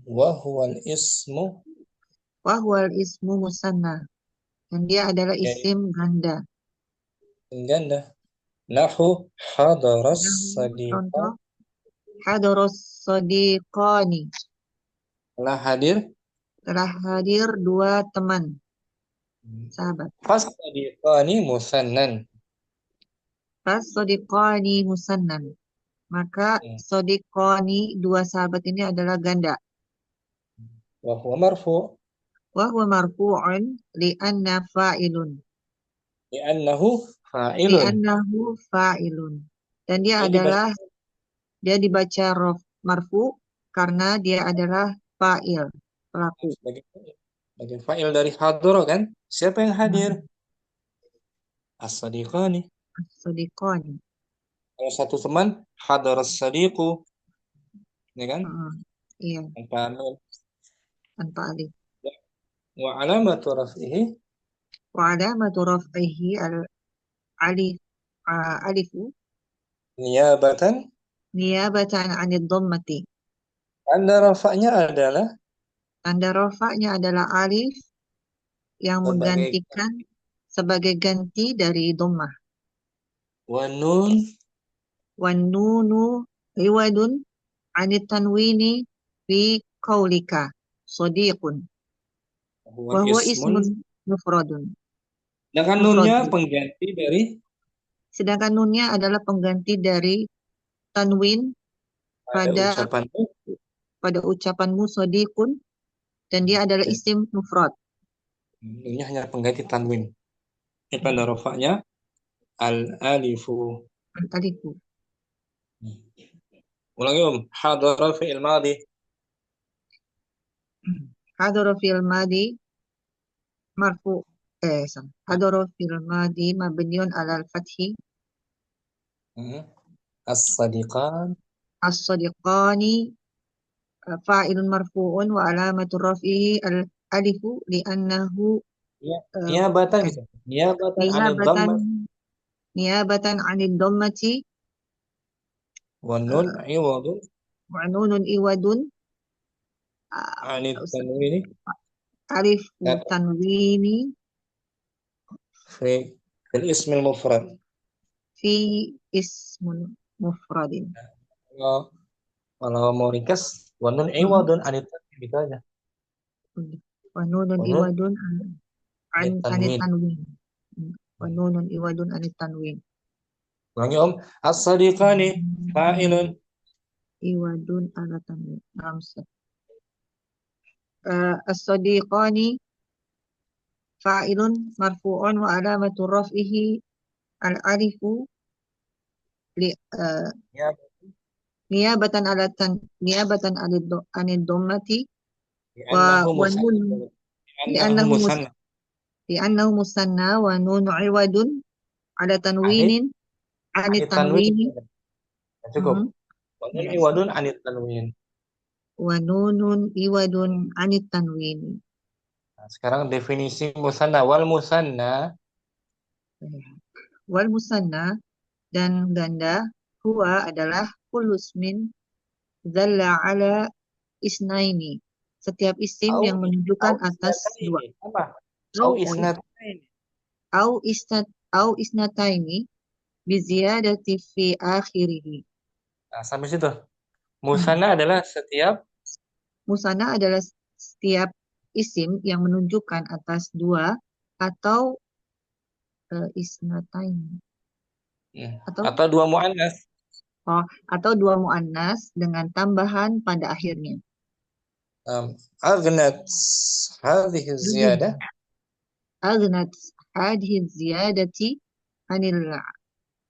Wahuwal ismu, Wahwal ismu musanna, dan dia adalah ya, isim ganda. ganda. Nahu hadaras sadiqa, Contoh, hadaros sadiqani, telah hadir. telah hadir dua teman, sahabat. Fas sadiqani musannan. Fas sadiqani musannan. Maka sadiqani, dua sahabat ini adalah ganda. Wahuwa marfu, Wahwa marfu'un li'anna fa'ilun. li'annahu fa'ilun. Li'annahu fa'ilun. Dan dia dibaca marfu karena dia adalah fa'il, pelaku. Sebagai fa'il dari hadoro kan? Siapa yang hadir? As-sadiqani. As-sadiqani. Kalau satu teman, hadaras sadiqu. Ya kan? Iya, tanpa alif. Wa alamatu raf'ihi, Wa alamatu raf'ihi alifu niyabatan. niyabatan 'anid dhammati. Tanda rafa'nya adalah Tanda rafa'nya adalah alif yang menggantikan sebagai ganti dari dhammah. wa nun, Wan nunu iwadun 'anit tanwini fi qaulika sadiqun. Wa huwa ismun mufradun. Sedangkan nunnya pengganti dari, Sedangkan nunnya adalah pengganti dari tanwin pada ucapanmu sadiqun, dan dia adalah isim mufrad. Nunnya hanya pengganti tanwin. Tanda rafa'nya al-alifu. Al-alifu. Ulangi hadara fi'il madhi. Hadara fi'il madhi marfu hadara fi'il madhi mabniun 'alal fathi. As-sadiqan. As-sadiqani fa'ilun marfu'un wa alamatu raf'ihi al-alifu li'annahu Niyabatan gitu. niyabatan 'anid dhammati wa nun iwadun wa nunun iwadun anit tanwini alif tanwini fi ismil mufrad. Fi ismun mufradin. Kalau mau ringkas, wa nun iwadun anit tanwin gitu aja. Wa nunun iwadun anit tanwin. Wa nunun iwadun anit tanwin. Ulangi as-sadiqani fa'ilun. Iwadun ala tanwin. As-sadiqani fa'ilun marfu'un wa alamatu raf'ihi al-alifu niyabatan anid dhammati wa nun li'annahu musanna wa nun iwadun ala tanwinin anit tanwini. Cukup. Wa nun iwadun anit tanwin. Wa nunun iwadun anit tanwini. Nah, sekarang definisi musanna. Wal musanna dan ganda huwa adalah kullu ismin dzalla ala isnaini, setiap isim yang menunjukkan atas dua. Au isnataini bi ziyadati fi akhirih. Nah, sampai situ. Musanna adalah setiap isim yang menunjukkan atas dua atau isnataini. Atau dua muannas. Atau dua muannas dengan tambahan pada akhirnya. Aghnat hadhihi ziyadah. Aghnat hadhihi ziyadati anil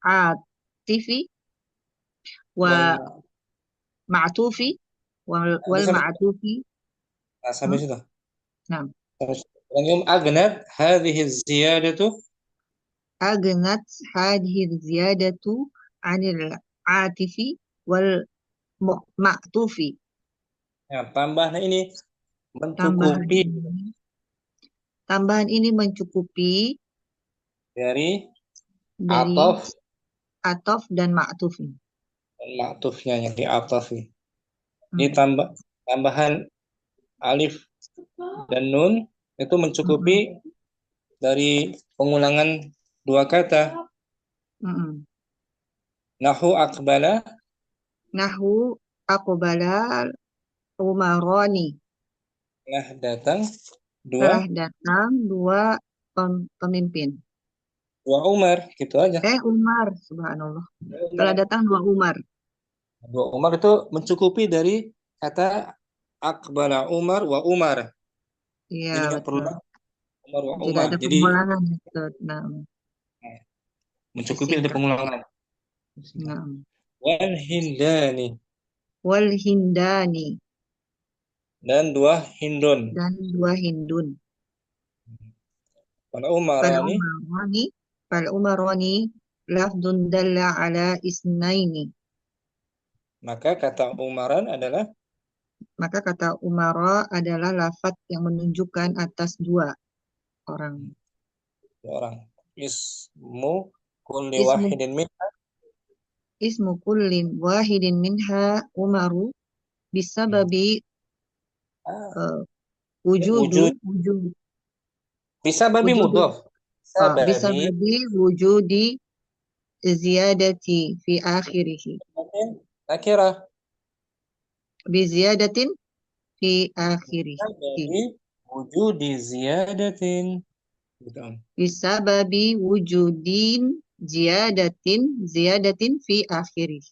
atifi wa ma'tufi wal ma'tufi. Sampai situ. Nah. Yang agnat hadhihi ziyadatu Agnat hadhihi ziyadatu anil atifi wal ma'tufi. ya, tambahan ini Tambahan mencukupi ini, tambahan ini mencukupi dari dari atof atof dan ma'tufi. dan ma'tufnya yang di atofi. Di tambahan alif dan nun itu mencukupi dari pengulangan dua kata. Nahu aqbala Nahu aqbala umaroni. telah datang Telah dua datang dua pemimpin. Umar, gitu aja. Umar, subhanallah. Umar. Telah datang dua Umar. Dua Umar itu mencukupi dari kata aqbala Umar wa Umar. Iya, Jadi nggak perlu betul. Umar wa Tidak Umar. ada Jadi pengulangan gitu. Nah, mencukupi dari disingkat. pengulangan. Nah. Wal hindani Wal hindani. dan dua hindun. Dan dua hindun. Wal umarani Fal umarani lafdun dalla ala isnaini. maka kata umaran adalah Maka kata umara adalah lafaz yang menunjukkan atas dua orang. dua orang. Ismu kulli Ismu wahidin minha ismu kullin wahidin minha umaru bisababi wujudu bisa babi mudhof. bisababi wujudi ziyadati fi akhirih. Nakirah. Biziyadatin fi akhirih. Jadi wujudi ziyadatin. Bisababi wujudin ziyadatin fi akhirih.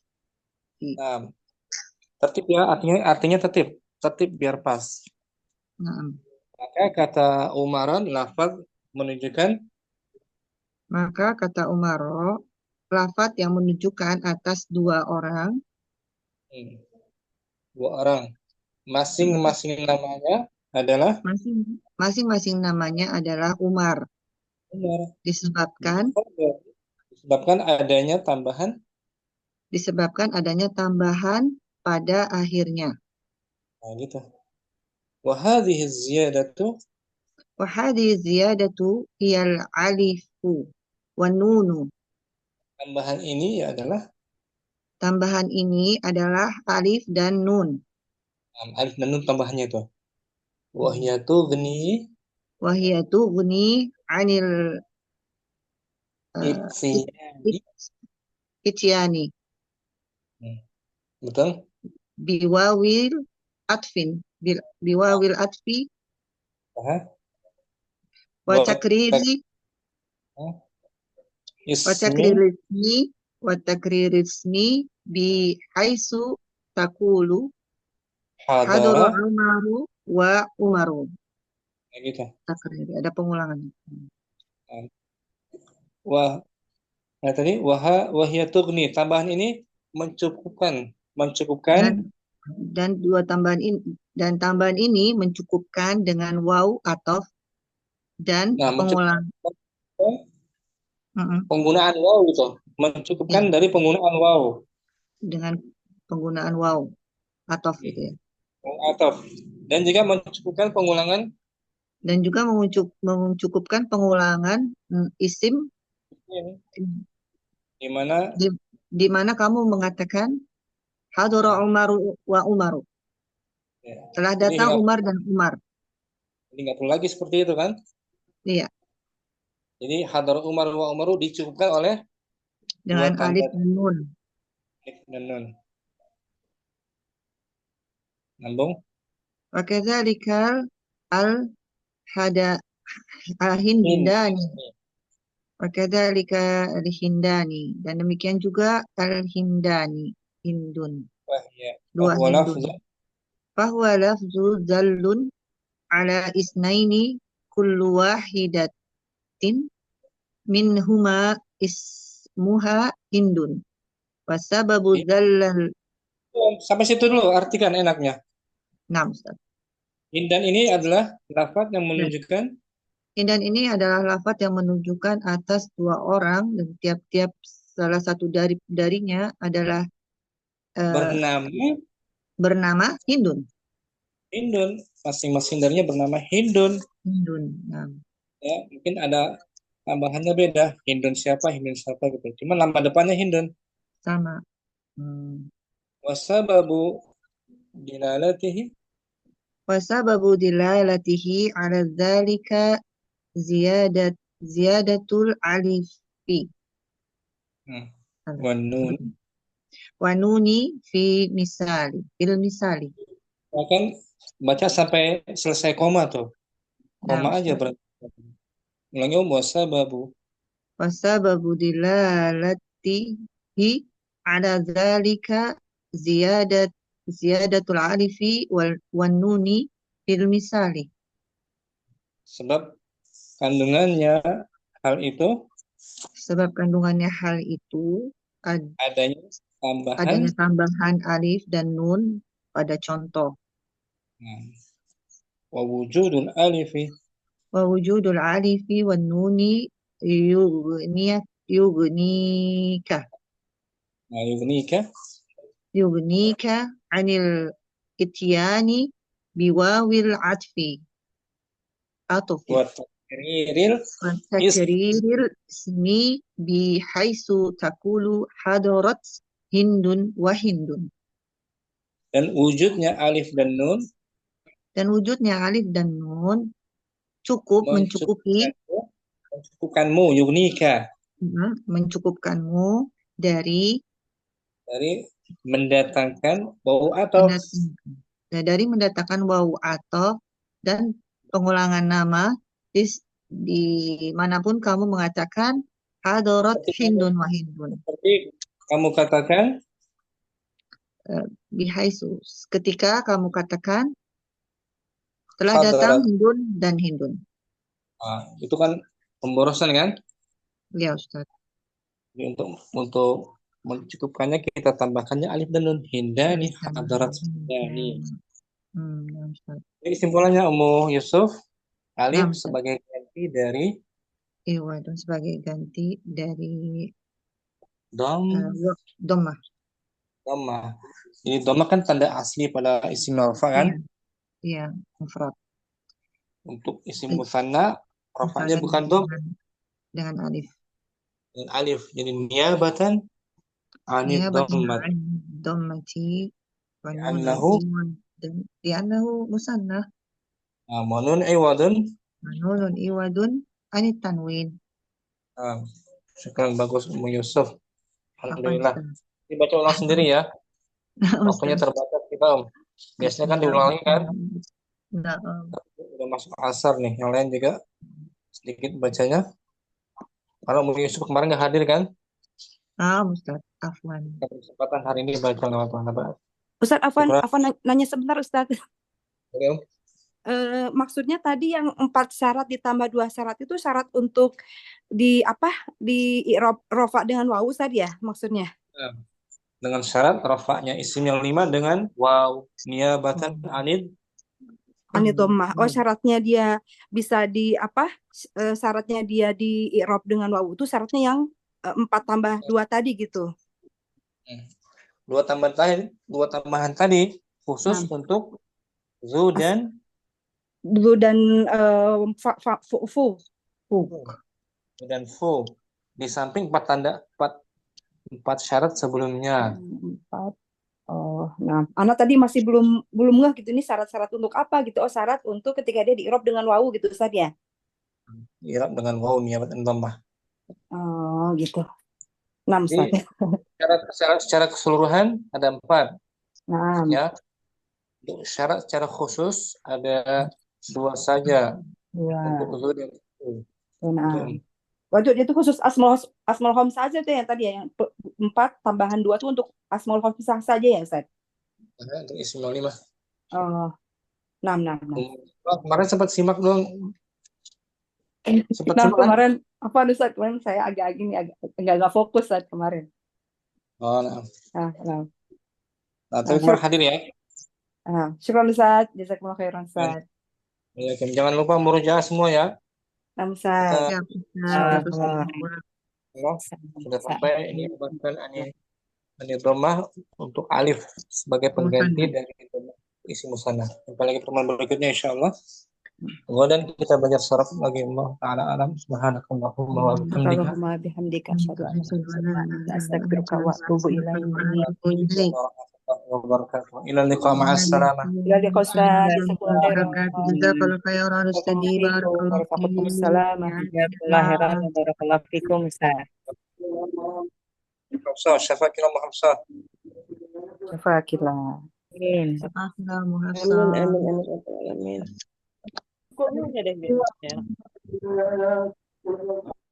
Nah, tertib ya, artinya tertib biar pas. Maka kata umaran lafaz menunjukkan Maka kata umaro lafaz yang menunjukkan atas dua orang. Dua orang. Masing-masing namanya adalah Masing-masing namanya adalah Umar. Disebabkan adanya tambahan pada akhirnya. Nah, gitu. Wa hadhihi ziyadatu hiyal alifu wan nunu. Tambahan ini adalah alif dan nun. Alif dan nun tambahannya itu. Wahya tughni anil ityani. Betul? Biwawil atfi wa takriri ismi bi haisu takulu hadara Umaru wa Umaru. Gitu. Ada pengulangannya. Wahya tughni, tambahan ini mencukupkan dan tambahan ini mencukupkan dengan waw atau dan penggunaan waw gitu. Mencukupkan dari penggunaan waw. Dengan penggunaan waw atau gitu ya. Atau dan juga mencukupkan pengulangan isim di mana kamu mengatakan hadara Umaru wa Umaru. Telah datang Umar dan Umar. Jadi nggak perlu lagi seperti itu kan? Iya. Jadi hadara Umar wa Umaru dicukupkan oleh dengan alif dan nun. Nambung. Wa kadzalika al-hindani. Wakadzalika al-hindani, dan demikian juga al-hindani, hindun. Dua hindun. Fahuwa lafzu zallun ala isnaini kullu wahidatin minhuma ismuha hindun. Wasababu zallal. Sampai situ dulu artikan enaknya. Nah, Ustaz. Hindan ini adalah lafaz yang menunjukkan Hindan ini adalah lafaz yang menunjukkan atas dua orang dan tiap-tiap salah satu darinya adalah Bernama bernama Hindun. Hindun. Masing-masing darinya bernama Hindun. Hindun. Nah, Ya, mungkin ada tambahannya beda. Hindun siapa gitu. Cuma nama depannya Hindun. sama. Wasababu dilalatihi. Wasababu dilalatihi ala dzalika ziyadatul alifi. Wanun. Wanuni fil misali. Bahkan baca sampai selesai koma tuh. Koma Nah, aja berarti. Ulangi wasababu. Wasababu dilalatihi ala dzalika ziyadatul alifi wan nuni fil misali. Sebab kandungannya hal itu adanya tambahan alif dan nun pada contoh. Wa wujudul alifi. Wa wujudul alifi wan nuni yugnika anil ityani biwawil atfi atufi takriril ismi bihaisu takulu hadarat hindun wa hindun. Dan wujudnya alif dan nun cukup mencukupkanmu yugnika mencukupkanmu dari mendatangkan bau atau dan pengulangan nama di manapun kamu mengatakan hadarat hindun wa hindun. Seperti kamu katakan bihaisu, ketika kamu katakan telah datang hindun dan hindun. Itu kan pemborosan kan? Ya Ustaz. Jadi untuk mencukupkannya kita tambahkannya alif dan nun. Hindani hadarat hindani. Ya Ustaz. Jadi kesimpulannya Ummu Yusuf, alif sebagai ganti dari iwadun, sebagai ganti dari dhammah. Dhammah. Jadi dhammah kan tanda asli pada isim marfa kan? Iya, mufrad. Untuk isim musanna rafa'nya bukan dhammah dengan alif. Dengan alif. Jadi niabatan anid dhammati wa li'annahu musanna. Manun iwadun anit tanwin. Sekarang bagus Ummu Yusuf. Alhamdulillah. Dibaca ulang sendiri ya. Waktunya terbatas kita biasanya kan diulangi kan. Udah masuk asar nih. Yang lain juga sedikit bacanya. Kalau Ummu Yusuf kemarin nggak hadir kan? Ustaz, afwan. Kesempatan hari ini baca nggak apa-apa. Ustaz, afwan nanya sebentar Ustaz. Oke. Maksudnya tadi yang 4 syarat ditambah 2 syarat itu syarat untuk di rofa dengan wawu tadi ya maksudnya? Dengan syarat rafa'nya isim yang 5 dengan waw niabatan anid dhammah. Syaratnya dia bisa syaratnya dia di i'rab dengan wawu itu syaratnya yang 4 tambah 2 tadi gitu. 2 tambahan tadi khusus untuk zu dan fu di samping 4 syarat sebelumnya. 4. Nah, Ana tadi masih belum ngeh gitu ini syarat-syarat untuk apa gitu. Syarat untuk ketika dia di-i'rab dengan wawu gitu Ustaz ya. I'rab dengan wawu niabatan dhammah. Gitu. 6 Ustaz. Secara keseluruhan ada 4. Ya. Untuk syarat secara khusus ada 2 saja. Untuk zu dan fu. Waduh, itu khusus asmaul khamsah saja tuh yang tadi ya, yang 4 tambahan 2 itu untuk asmaul khamsah saja ya Ustaz? Untuk isim 5. 6. Kemarin sempat simak dong. Kemarin apa Ustaz? Kemarin saya agak fokus saat kemarin. Nah, tapi kemarin hadir ya. Syukran Ustaz, jazakumullah khairan Ustaz. Ya, jangan lupa murojaah semua ya. Ustaz. Kita Siap, Ustaz. Allah. Allah sudah sampai ini bukan anir domah untuk alif sebagai pengganti Musanna. dari isi musanna. Apalagi pertemuan berikutnya insyaallah. Kemudian kita belajar syarat lagi Allah Ta'ala alam. Subhanakallahumma wa bihamdika. Allahumma bihamdika asyhadu an la Asyhadu an la ilaha illa anta ilaha illa astaghfiruka anta wa atubu ilaik. astaghfiruka wa atubu ilaik. Warahmatullahi wabarakatuh. Ila liqa ma'as salamah. Ila liqa Ustaz, jazakumullah khairan. Jazakallahu khairan Ustaz. Barakallahu Barakallahu fiikum. fiik. Salam. Jazakallah khairan wa barakallahu fikum, Ustaz. Hafsah, syafakillah Hafsah. Syafakillah. Amin. Akhirah Amin, muhafsah. amin, amin, amin. Kok lu ada yang